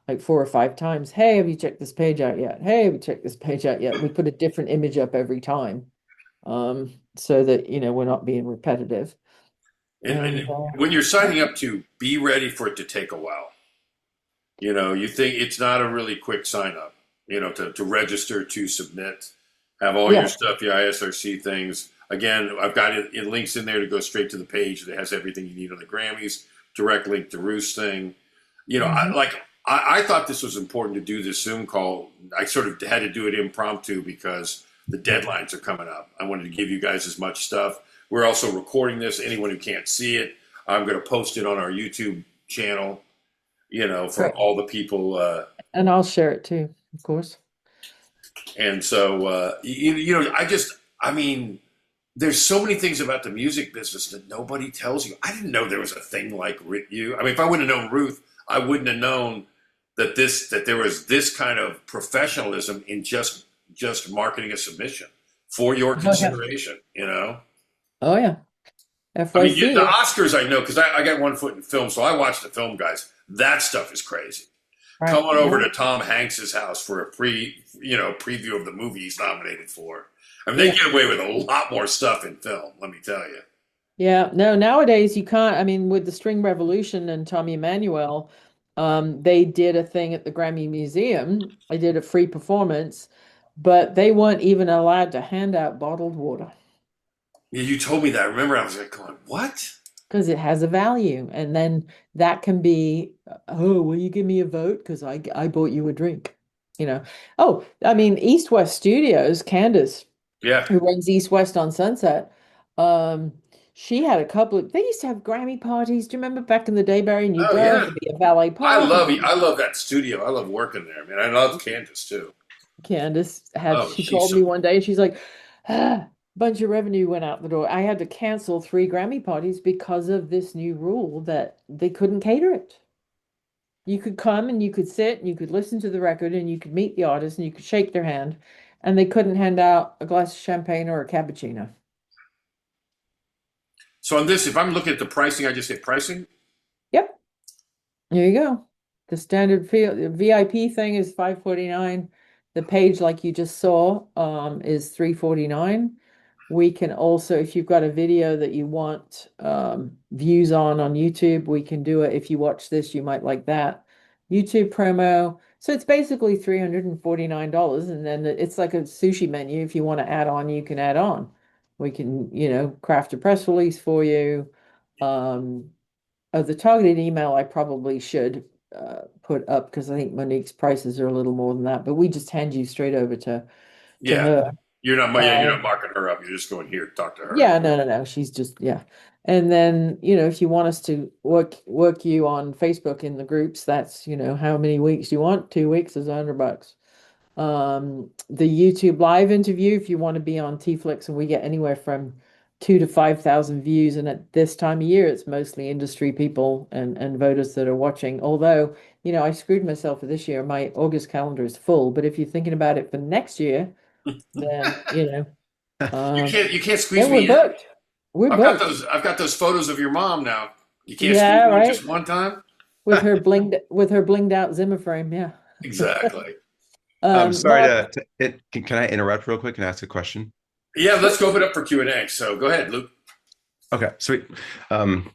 like 4 or 5 times. Hey, have you checked this page out yet? Hey, have you checked this page out yet? We put a different image up every time, so that we're not being repetitive. And and when you're signing up to be ready for it to take a while, you think it's not a really quick sign up, to register, to submit, have all your yeah. stuff, your ISRC things. Again, I've got it links in there to go straight to the page that has everything you need on the Grammys, direct link to Ruth's thing. Mhm. I thought this was important to do this Zoom call. I sort of had to do it impromptu because the deadlines are coming up. I wanted to give you guys as much stuff. We're also recording this. Anyone who can't see it, I'm going to post it on our YouTube channel, for Great. all the people. And I'll share it too, of course. And so, I mean, there's so many things about the music business that nobody tells you. I didn't know there was a thing like you. I mean, if I would have known Ruth, I wouldn't have known that there was this kind of professionalism in just marketing a submission for your Oh yeah. consideration. You know, Oh yeah. I mean, FYC. the Oscars I know because I got one foot in film, so I watch the film guys. That stuff is crazy. Right. Coming over Yeah. to Tom Hanks's house for a preview of the movie he's nominated for. I mean, they Yeah. get away with a lot more stuff in film. Let me tell you. Yeah. No, nowadays you can't. I mean, with the String Revolution and Tommy Emmanuel, they did a thing at the Grammy Museum. They did a free performance, but they weren't even allowed to hand out bottled water Yeah, you told me that. Remember, I was like, going, what? because it has a value. And then that can be, oh, will you give me a vote? Because I bought you a drink, you know. Oh, I mean, East West Studios, Candace, Yeah. who runs East West on Sunset, um, she had a couple of, they used to have Grammy parties. Do you remember back in the day, Barry? And you Oh go and yeah. there'd be a valet park and I love that studio. I love working there, man. I love Candace too. Candace had, Oh, she she's called so me one day and she's like, bunch of revenue went out the door. I had to cancel 3 Grammy parties because of this new rule that they couldn't cater it. You could come and you could sit and you could listen to the record and you could meet the artist and you could shake their hand, and they couldn't hand out a glass of champagne or a cappuccino. so on this. If I'm looking at the pricing, I just hit pricing. Yep. There you go. The standard VIP thing is 549. The page, like you just saw, is 349. We can also, if you've got a video that you want views on YouTube, we can do it. If you watch this, you might like that. YouTube promo. So it's basically $349. And then it's like a sushi menu. If you want to add on, you can add on. We can, craft a press release for you. Um, the targeted email I probably should put up because I think Monique's prices are a little more than that, but we just hand you straight over to Yeah, her. you're Uh, not marking her up. You're just going here, talk to her. yeah, no, no, no. She's just yeah. And then, if you want us to work you on Facebook in the groups, that's, how many weeks you want? 2 weeks is $100. The YouTube live interview, if you want to be on T-Flix, and we get anywhere from 2 to 5,000 views, and at this time of year, it's mostly industry people and voters that are watching. Although, I screwed myself for this year. My August calendar is full, but if you're thinking about it for next year, then um, You can't squeeze then we're me in. booked. We're booked. I've got those photos of your mom now. You can't squeeze Yeah, me in right. just one time. With her blinged out Zimmer frame, yeah. Exactly. I'm sorry Mark, can I interrupt real quick and ask a question? Yeah, let's go open it up for Q&A. So go ahead, Luke. Okay, sweet. Um,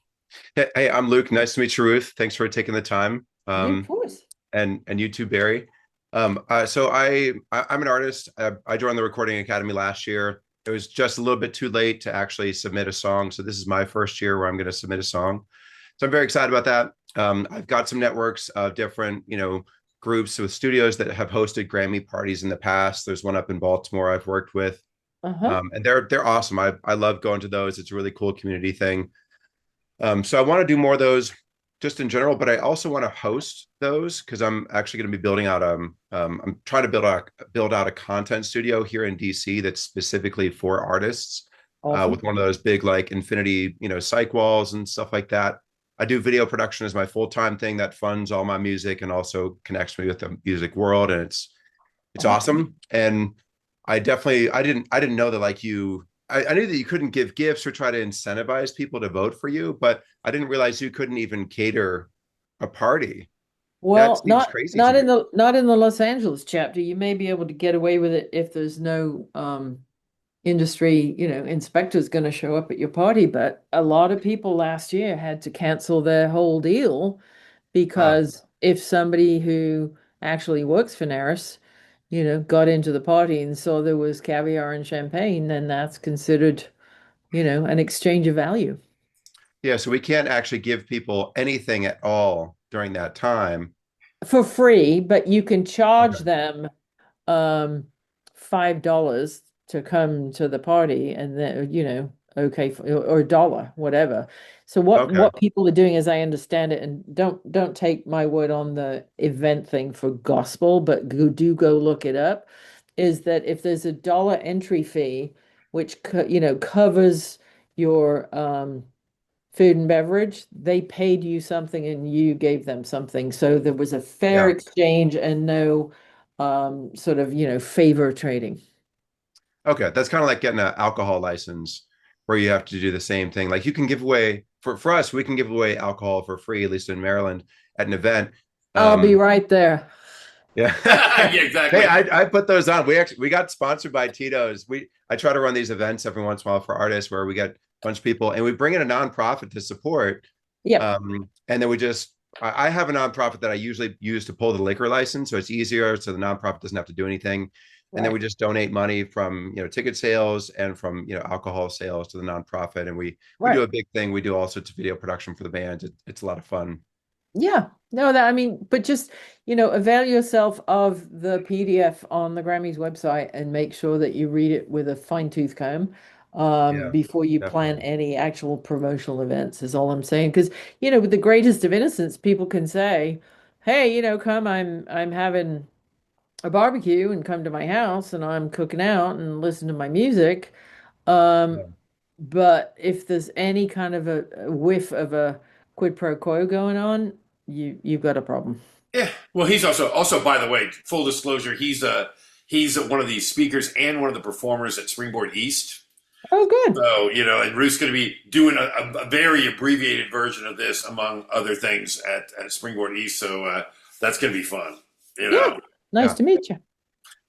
hey, I'm Luke. Nice to meet you, Ruth. Thanks for taking the time. yeah, of course. And you too, Barry. I'm an artist. I joined the Recording Academy last year. It was just a little bit too late to actually submit a song. So this is my first year where I'm going to submit a song. So I'm very excited about that. I've got some networks of different, groups with studios that have hosted Grammy parties in the past. There's one up in Baltimore I've worked with, Uh-huh. and they're awesome. I love going to those. It's a really cool community thing. So I want to do more of those just in general, but I also want to host those because I'm actually going to be building out I'm trying to build out a content studio here in DC that's specifically for artists, with Awesome. one of those big like infinity, cyc walls and stuff like that. I do video production as my full-time thing that funds all my music and also connects me with the music world, and it's Awesome. awesome. And I didn't know that like I knew that you couldn't give gifts or try to incentivize people to vote for you, but I didn't realize you couldn't even cater a party. That Well, seems not crazy to not me. in the Los Angeles chapter. You may be able to get away with it if there's no industry, inspectors going to show up at your party. But a lot of people last year had to cancel their whole deal Ah, because if somebody who actually works for Naris, got into the party and saw there was caviar and champagne, then that's considered, an exchange of value. yeah. So we can't actually give people anything at all during that time. For free, but you can charge Okay. them um $5 to come to the party, and then okay, or a dollar, whatever. So Okay. what people are doing, as I understand it, and don't take my word on the event thing for gospel, but go look it up, is that if there's a dollar entry fee, which covers your food and beverage, they paid you something and you gave them something. So there was a fair Yeah. exchange and no sort of, favor trading. Okay, that's kind of like getting an alcohol license where you have to do the same thing. Like you can give away for us, we can give away alcohol for free, at least in Maryland, at an event. I'll be Um, right there. yeah. Yeah, Hey, exactly. I put those on. We got sponsored by Tito's. I try to run these events every once in a while for artists where we get a bunch of people and we bring in a nonprofit to support. Yep. And then I have a nonprofit that I usually use to pull the liquor license, so it's easier, so the nonprofit doesn't have to do anything. And then we Right. just donate money from ticket sales and from alcohol sales to the nonprofit, and we do Right. a big thing. We do all sorts of video production for the band. It's a lot of fun. Yeah, no, that I mean, but just, avail yourself of the PDF on the Grammys website and make sure that you read it with a fine-tooth comb Yeah, before you plan definitely. any actual promotional events, is all I'm saying. Because, with the greatest of innocence, people can say, hey, come, I'm having a barbecue and come to my house and I'm cooking out and listen to my music. Um, Yeah. but if there's any kind of a whiff of a quid pro quo going on, you've got a problem. Yeah. Well, he's also by the way, full disclosure, he's one of the speakers and one of the performers at Springboard East. Oh, good. So, and Ruth's going to be doing a very abbreviated version of this, among other things, at Springboard East. So that's going to be fun. You Yeah. know, Nice Yeah. to meet you.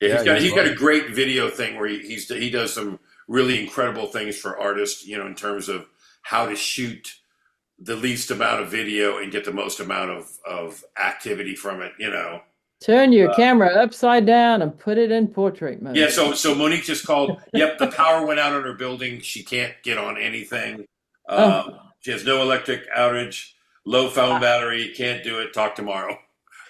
yeah, Yeah, you as he's got well. a great video thing where he does some really incredible things for artists. In terms of how to shoot the least amount of video and get the most amount of activity from it. Turn your camera upside down and put it in portrait Yeah, mode. so Monique just called. Yep, the power went out on her building. She can't get on anything. Oh, She has no electric outage, low phone I- battery. Can't do it. Talk tomorrow.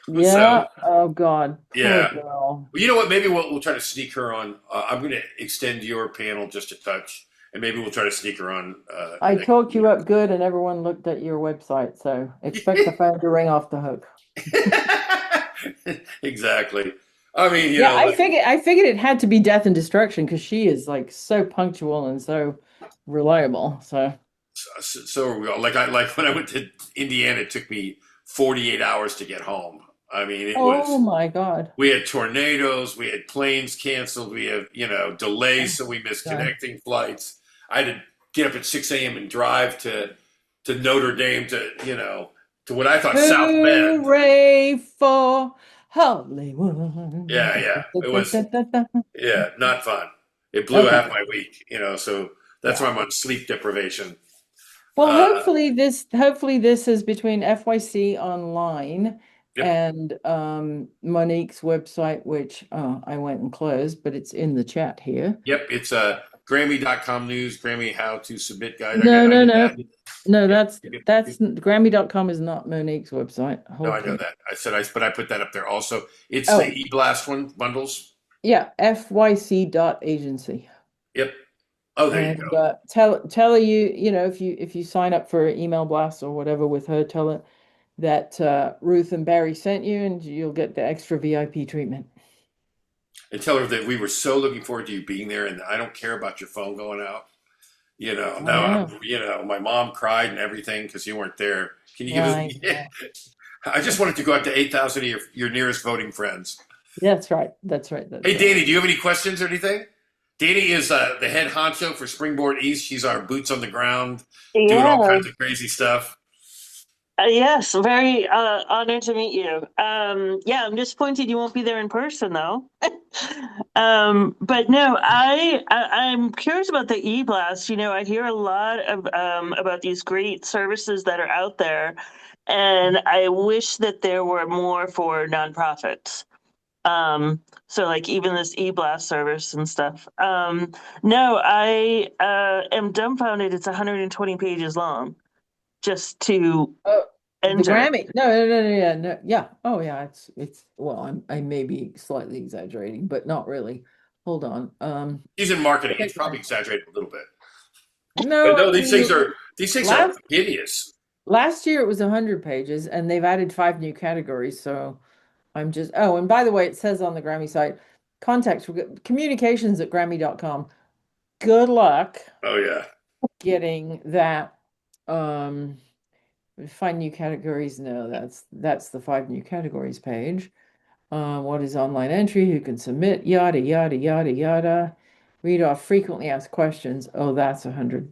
So yeah. Oh, God. Poor yeah, girl. well, you know what? Maybe we'll try to sneak her on. I'm going to extend your panel just a touch, and maybe we'll try to sneak her on I next talked you year. up good and everyone looked at your website, so expect the phone to ring off the hook. Exactly. I mean, Yeah, I figured it had to be death and destruction because she is like so punctual and so reliable. So, so are we all. Like when I went to Indiana, it took me 48 hours to get home. I mean, it oh was. my God. We had tornadoes, we had planes canceled, we had delays, Oh so we missed God. connecting flights. I had to get up at 6 a.m. and drive to Notre Dame to what I thought South Bend. Hooray for Hollywood. Yeah, yeah, it was. Yeah, not fun. It blew Okay. half my week. So that's why Yeah. I'm on sleep deprivation. Well, Uh, hopefully this is between FYC online yep, and Monique's website, which I went and closed, but it's in the chat here. yep. It's Grammy.com news, Grammy how to submit guide. No, I no, did no. that. No, Yep, that's yep, yep. that's Grammy.com is not Monique's website. No, Hold I know please. that. But I put that up there also. It's the Oh, e-blast one bundles. yeah, fyc.agency. Yep. Oh, there you And go. tell her if you sign up for email blast or whatever with her, tell her that Ruth and Barry sent you and you'll get the extra VIP treatment. And tell her that we were so looking forward to you being there, and I don't care about your phone going out. I Now know. my mom cried and everything because you weren't there. Can you give us? I know. I just wanted to go out to 8,000 of your nearest voting friends. That's right. That's right. That's Hey, right. Danny, do you have any questions or anything? Danny is the head honcho for Springboard East. She's our boots on the ground, doing all Yeah. kinds of crazy stuff. Yes, very honored to meet you. Yeah, I'm disappointed you won't be there in person though. But no, I'm curious about the e-blast. I hear a lot of about these great services that are out there, and I wish that there were more for nonprofits. So like even this e-blast service and stuff. No, I am dumbfounded. It's 120 pages long just to Oh, the enter. Grammy. No, no, no, no, yeah, no, yeah. Oh, yeah. It's. Well, I may be slightly exaggerating, but not really. Hold on. He's in marketing. He's probably exaggerated a little bit, No, but I no, mean, these things are last hideous. last year it was 100 pages, and they've added 5 new categories. So I'm just. Oh, and by the way, it says on the Grammy site, contact communications at Grammy.com. Good luck Oh yeah. getting that Um, find new categories. No, that's the find new categories page. What is online entry? Who can submit? Yada yada yada yada. Read off frequently asked questions. Oh, that's 100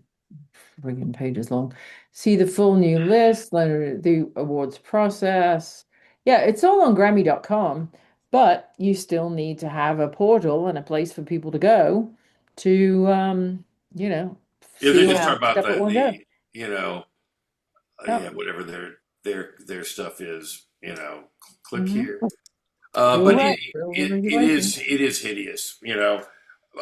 friggin' pages long. See the full new list, learn the awards process. Yeah, it's all on Grammy.com, but you still need to have a portal and a place for people to go to, you know, Yeah, they see all just the talk about stuff at one go. the you know yeah, Yep. whatever their stuff is, click Mhm. here. Rule But that, rules and regulations. it is hideous.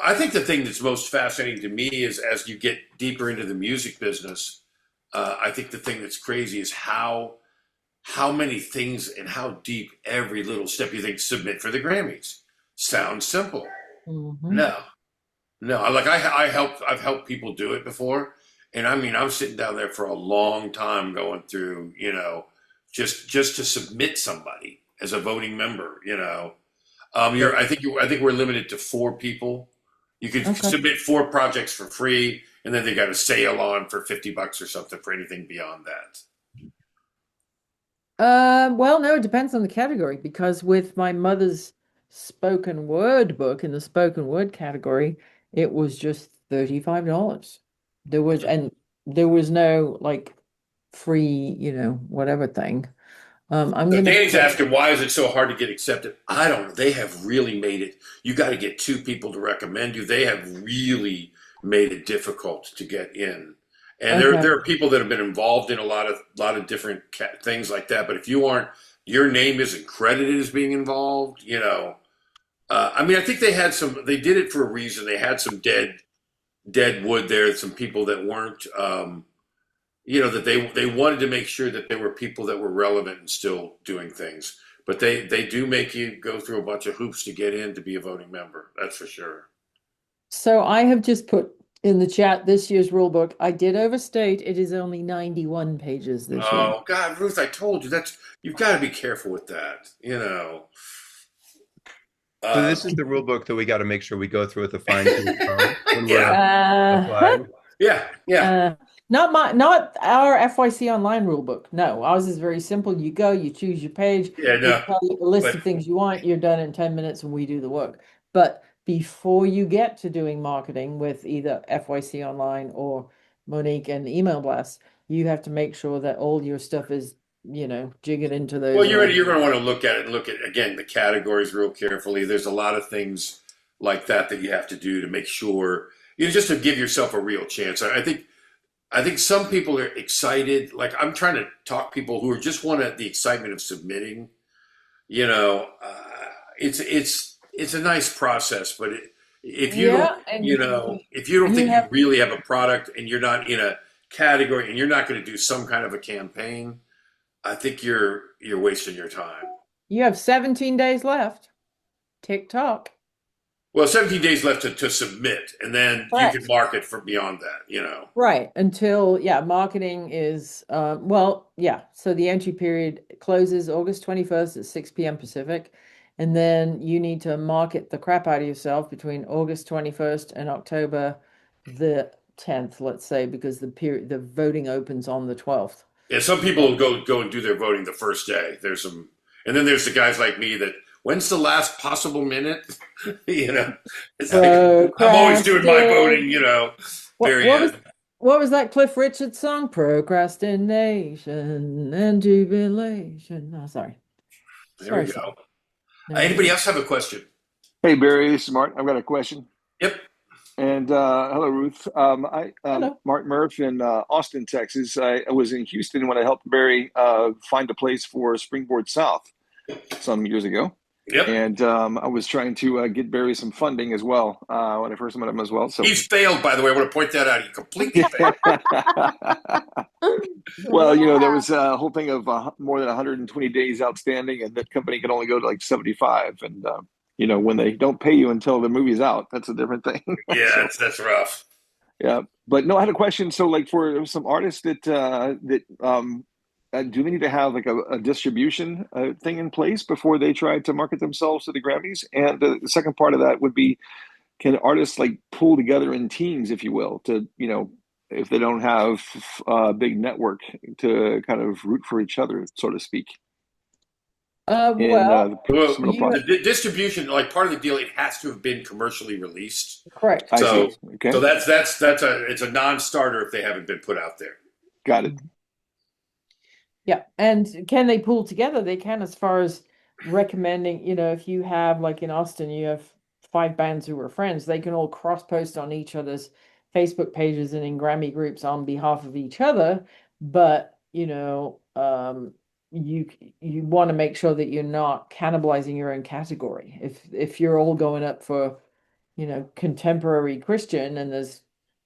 I think the thing that's most fascinating to me is as you get deeper into the music business. I think the thing that's crazy is how many things and how deep every little step you think submit for the Grammys. Sounds simple. Mhm. No, no. I've helped people do it before, and I mean I'm sitting down there for a long time going through, just to submit somebody as a voting member. I think we're limited to 4 people. You can Okay. submit 4 projects for free, and then they got a sale on for $50 or something for anything beyond that. Well, no, it depends on the category because with my mother's spoken word book in the spoken word category, it was just $35. And there was no like free, whatever thing. I'm So gonna Danny's put asking, why is it so hard to get accepted? I don't know. They have really made it. You got to get 2 people to recommend you. They have really made it difficult to get in. And okay. there are people that have been involved in a lot of different things like that. But if you aren't, your name isn't credited as being involved. I mean, I think they had some. They did it for a reason. They had some dead wood there. Some people that weren't. That they wanted to make sure that there were people that were relevant and still doing things. But they do make you go through a bunch of hoops to get in to be a voting member. That's for sure. So I have just put in the chat this year's rule book. I did overstate. It is only 91 pages this year. Oh God, Ruth, I told you you've got to be careful with that. So this is the rule book that we got to make sure we go through with a fine tooth comb when we're Yeah, applying. yeah. Not our FYC online rule book. No, ours is very simple. You go, you choose your page, Yeah, we no, tell you a list but of things you want, you're done in 10 minutes and we do the work. But before you get to doing marketing with either FYC online or Monique and email blasts, you have to make sure that all your stuff is, jigging into well, those you're right. going to want to look at it and look at again the categories real carefully. There's a lot of things like that you have to do to make sure just to give yourself a real chance. I think some people are excited. Like I'm trying to talk people who are just want the excitement of submitting. It's a nice process, but if you don't, Yeah, and if you don't you think you have really have a product and you're not in a category and you're not going to do some kind of a campaign, I think you're wasting your time. you have 17 days left. TikTok. Well, 17 days left to submit, and then you can Correct. market for beyond that. Right, until, yeah, marketing is, well, yeah, so the entry period closes August 21st at 6 p.m. Pacific, and then you need to market the crap out of yourself between August 21st and October the 10th, let's say, because the voting opens on the 12th. Yeah, some people go and do their voting the first day. And then there's the guys like me that when's the last possible minute? It's like I'm always doing my voting. What, Very what was end. what was that Cliff Richard song? Procrastination and jubilation. Oh, sorry. There we Sorry, son. go. No, Anybody else have a question? Hey Barry, this is Mark. I've got a question. Yep. And hello, Ruth. hello. Mark Murph in Austin, Texas. I was in Houston when I helped Barry find a place for Springboard South some years ago. Yep. And I was trying to get Barry some funding as well when I first met him as well. So He's failed, by the way. I want to point that out. He completely failed. Well, there was a whole thing of more than 120 days outstanding, and that company could only go to like 75. And when they don't pay you until the movie's out, that's a different thing. Yeah, So, that's rough. yeah, but no, I had a question. So, like for some artists that do they need to have like a distribution thing in place before they try to market themselves to the Grammys? And the second part of that would be, can artists like pull together in teams, if you will, to if they don't have a big network to kind of root for each other, so to speak, in Well, Well, some of the you product. the distribution, like part of the deal, it has to have been commercially released. correct. I So, see. Okay, so it's a non-starter if they haven't been put out there. got it. Yeah, and can they pull together? They can, as far as recommending, if you have, like in Austin, you have 5 bands who are friends, they can all cross post on each other's Facebook pages and in Grammy groups on behalf of each other. But, you want to make sure that you're not cannibalizing your own category. If you're all going up for, contemporary Christian and there's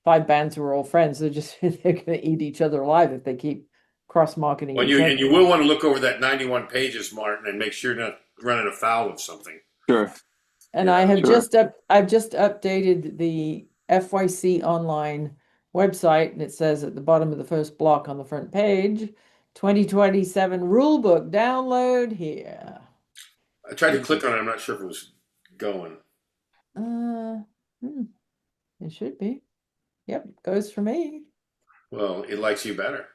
5 bands who are all friends, they're gonna eat each other alive if they keep cross-marketing Well, each other. and you will want to look over that 91 pages, Martin, and make sure you're not running afoul of something. Sure. And Yeah, I have sure. I've just updated the FYC online website, and it says at the bottom of the first block on the front page, 2027 rule book download here. I tried to click on it. I'm not sure if it was going. Uh, hmm, it should be. Yep, goes for me. Well, it likes you better.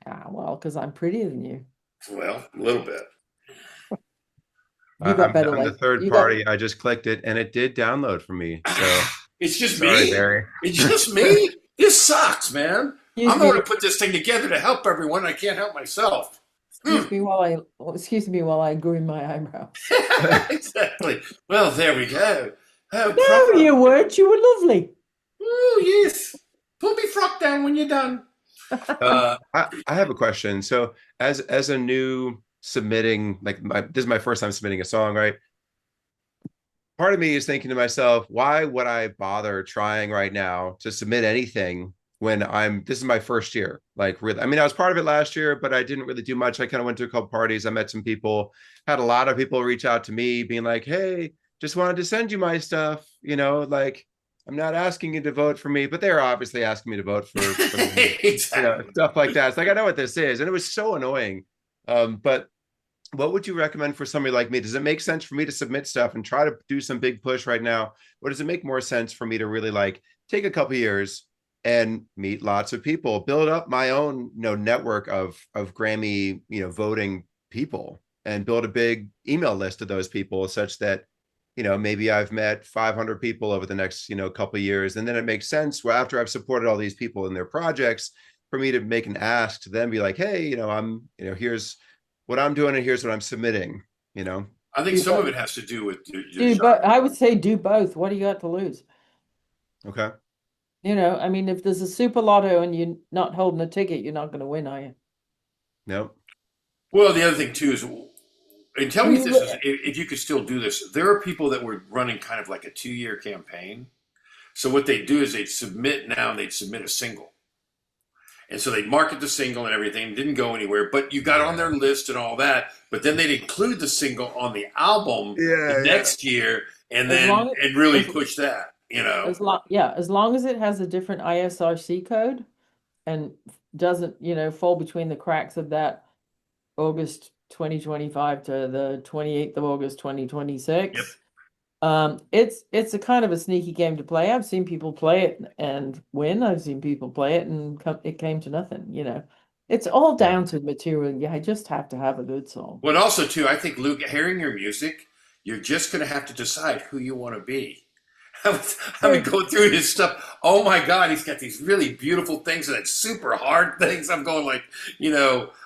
Ah, well, because I'm prettier than you. Well, a little bit. You got I'm, better I'm the legs. third You got party. I just clicked it and it did download for me. So It's just sorry, me. Barry. It's just me. This sucks, man. excuse I'm going to me, put this thing together to help everyone. I can't help myself. excuse me while I groom my eyebrows. Exactly. Well, there we go. Oh, No, proper. you weren't. You were lovely. Oh, yes. Pull me frock down when you're done. I have a question. So as a new submitting, this is my first time submitting a song, right? Part of me is thinking to myself, why would I bother trying right now to submit anything when this is my first year? Like, really, I mean, I was part of it last year, but I didn't really do much. I kind of went to a couple parties. I met some people, had a lot of people reach out to me being like, hey, just wanted to send you my stuff. Like, I'm not asking you to vote for me, but they're obviously asking me to vote for them, Exactly. stuff like that. It's like, I know what this is. And it was so annoying. But what would you recommend for somebody like me? Does it make sense for me to submit stuff and try to do some big push right now? Or does it make more sense for me to really take a couple years and meet lots of people, build up my own, network of Grammy, voting people, and build a big email list of those people such that, maybe I've met 500 people over the next, couple of years. And then it makes sense after I've supported all these people in their projects for me to make an ask to them, be like, hey, here's what I'm doing and here's what I'm submitting. I think Do some of both. it has to do with your Do genre. but I would say do both. What do you got to lose? Okay. I mean, if there's a super lotto and you're not holding a ticket, you're not going to win, are you? No. Well, the other thing too is, and tell me if You this is, if you could still do this. There are people that were running kind of like a 2-year campaign. So what they do is they'd submit now and they'd submit a single. And so they'd market the single and everything, didn't go anywhere, but you got on their list and all that. But then they'd include the single on the album the next year and and really push that, as long as it has a different ISRC code and doesn't, fall between the cracks of that August 2025 to the 28th of August 2026. Yep. It's a kind of a sneaky game to play. I've seen people play it and win. I've seen people play it and it came to nothing. It's all down to material. Yeah, I just have to have a good song. But also too, I think, Luke, hearing your music, you're just going to have to decide who you want to be. I mean, going through his stuff. Oh my God, he's got these really beautiful things and it's super hard things. I'm going like,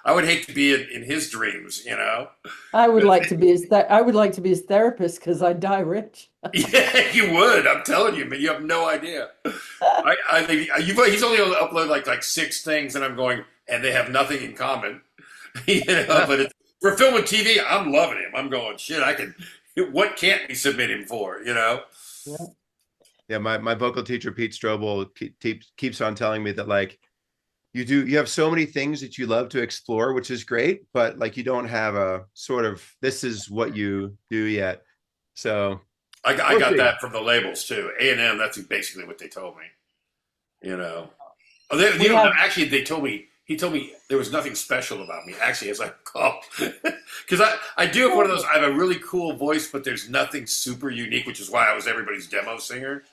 I would hate to be in his dreams. I would like to be his therapist because I'd die rich. Yeah, you would. I'm telling you, but you have no idea. I think he's only uploaded like 6 things, and I'm going, and they have nothing in common. But for film and TV, I'm loving him. I'm going, shit. What can't we submit him for? Yeah. Yeah, my vocal teacher Pete Strobel keeps on telling me that you have so many things that you love to explore, which is great, but you don't have a sort of this is what you do yet. So I got that from the labels too. A&M, that's basically what they told me. Actually, they told me. He told me there was nothing special about me. Actually, as I recall, because I do have one of those. I have a really cool voice, but there's nothing super unique, which is why I was everybody's demo singer.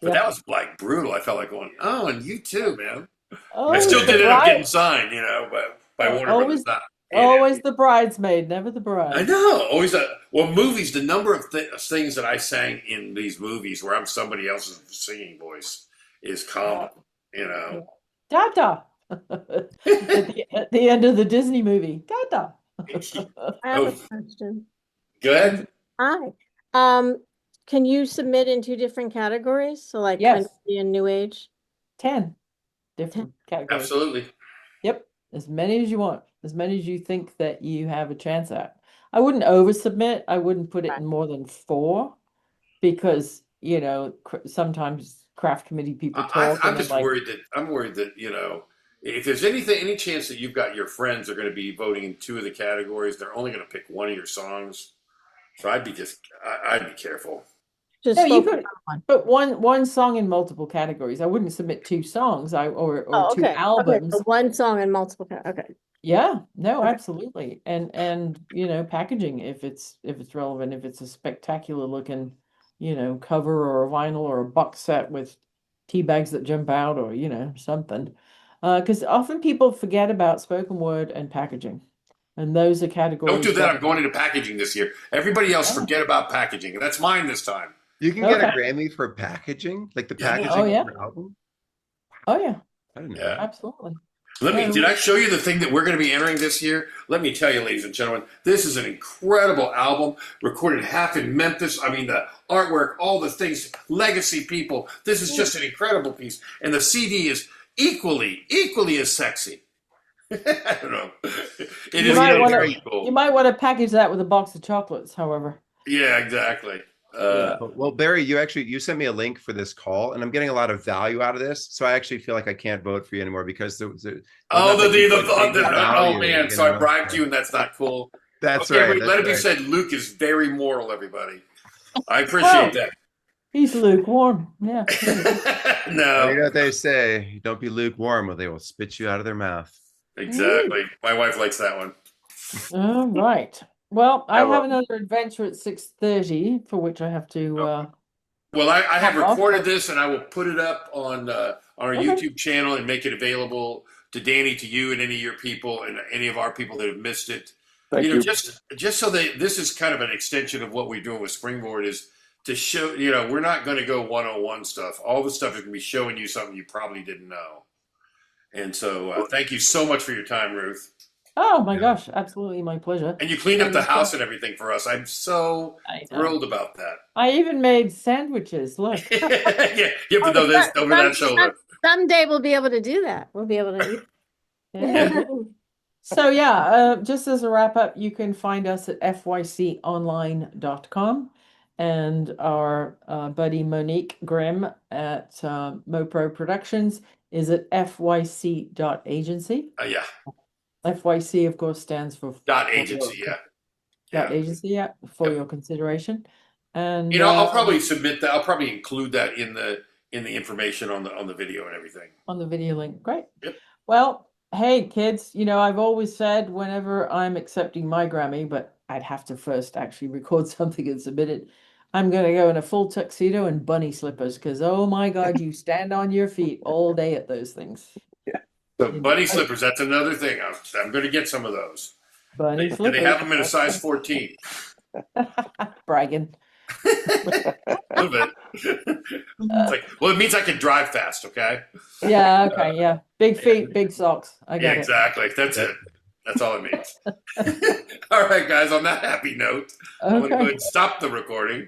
But Yeah. that was like brutal. I felt like going, oh, and you too, man. Oh, I still the did end up bride- getting signed, but by Warner always, Brothers. always the bridesmaid, never the I bride. know. Always movies, the number of things that I sang in these movies where I'm somebody else's singing voice is comical, Dada. At the end of the Disney movie. Dada. I have a Oh, question. go ahead. Hi. Can you submit in 2 different categories? So like Yes. country and new age? 10 different categories. Absolutely. Yep. As many as you want, as many as you think that you have a chance at. I wouldn't oversubmit. I wouldn't put it in more than 4 because, sometimes craft committee people talk. I'm and just like, worried that if there's any chance that you've got your friends are going to be voting in 2 of the categories, they're only going to pick one of your songs. So I'd be careful. Just no, you focus could on one. put one song in multiple categories. I wouldn't submit 2 songs or Oh, 2 okay. albums. So one song in multiple. Okay. Yeah, no, Okay. absolutely. And packaging if it's relevant, if it's a spectacular looking, cover or a vinyl or a box set with tea bags that jump out or, something. Because often people forget about spoken word and packaging. And those are categories. Don't do that. I'm going into packaging this year. Everybody else forget about packaging. That's mine this time. You can get a Okay. Grammy for packaging, like the Yeah. packaging Oh, yeah. of your album. Oh yeah, I didn't know. Yeah. absolutely. Did I show you the thing that we're going to be entering this year? Let me tell you, ladies and gentlemen, this is an incredible album, recorded half in Memphis. I mean, the artwork, all the things, legacy people. This is just an incredible piece. And the CD is equally as sexy. I don't know. It You is might wanna- very cool. You might want to package that with a box of chocolates, however. Yeah, exactly. Well, Barry, you sent me a link for this call, and I'm getting a lot of value out of this. So I actually feel like I can't vote for you anymore because oh man, so I bribed you, and that's not cool. That's Okay, right. let it be said, Luke is very moral. Everybody, I appreciate that. He's lukewarm. Yeah. No, You know what they say? Don't be lukewarm, or they will spit you out of their mouth. exactly. My wife likes that one. All right. Well, I well. have another adventure at 6:30 for which I have to. Well, I have Hop off. recorded this, and I will put it up on our Okay. YouTube channel and make it available to Danny, to you, and any of your people, and any of our people that have missed it. Thank you. Just so that this is kind of an extension of what we're doing with Springboard is to show. We're not going to go 101 stuff. All the stuff is going to be showing you something you probably didn't know. And so, thank you so much for your time, Ruth. Oh my gosh, absolutely my pleasure. And you cleaned up the house and everything for us. I'm so I know. thrilled about that. I even made sandwiches. Look. yeah, but no, there's over that shoulder. Someday we'll be able to do that. We'll be able to eat. Yeah. So just as a wrap up, you can find us at fyconline.com and our buddy Monique Grimm at MoPro Productions is at fyc.agency. Yeah. FYC, of course, stands for .agency, yeah. .agency, yeah, for your consideration. And I'll probably submit that. I'll probably include that in the information on the video and everything. on the video link. Great. Yep. Well, hey kids, I've always said whenever I'm accepting my Grammy, but I'd have to first actually record something and submit it. I'm going to go in a full tuxedo and bunny slippers because, oh my God, you stand on your feet all day at those things. So bunny slippers, that's another thing. I'm going to get some of those. Bunny Do slippers. they have them in a size 14? Bragging. A little bit. It's like, well, it means I can drive fast, okay? Yeah, okay, yeah. Big feet, big socks. I Yeah, got it. exactly. That's it. That's all it means. All right, guys, on that happy note, I'm going to go ahead and stop the recording.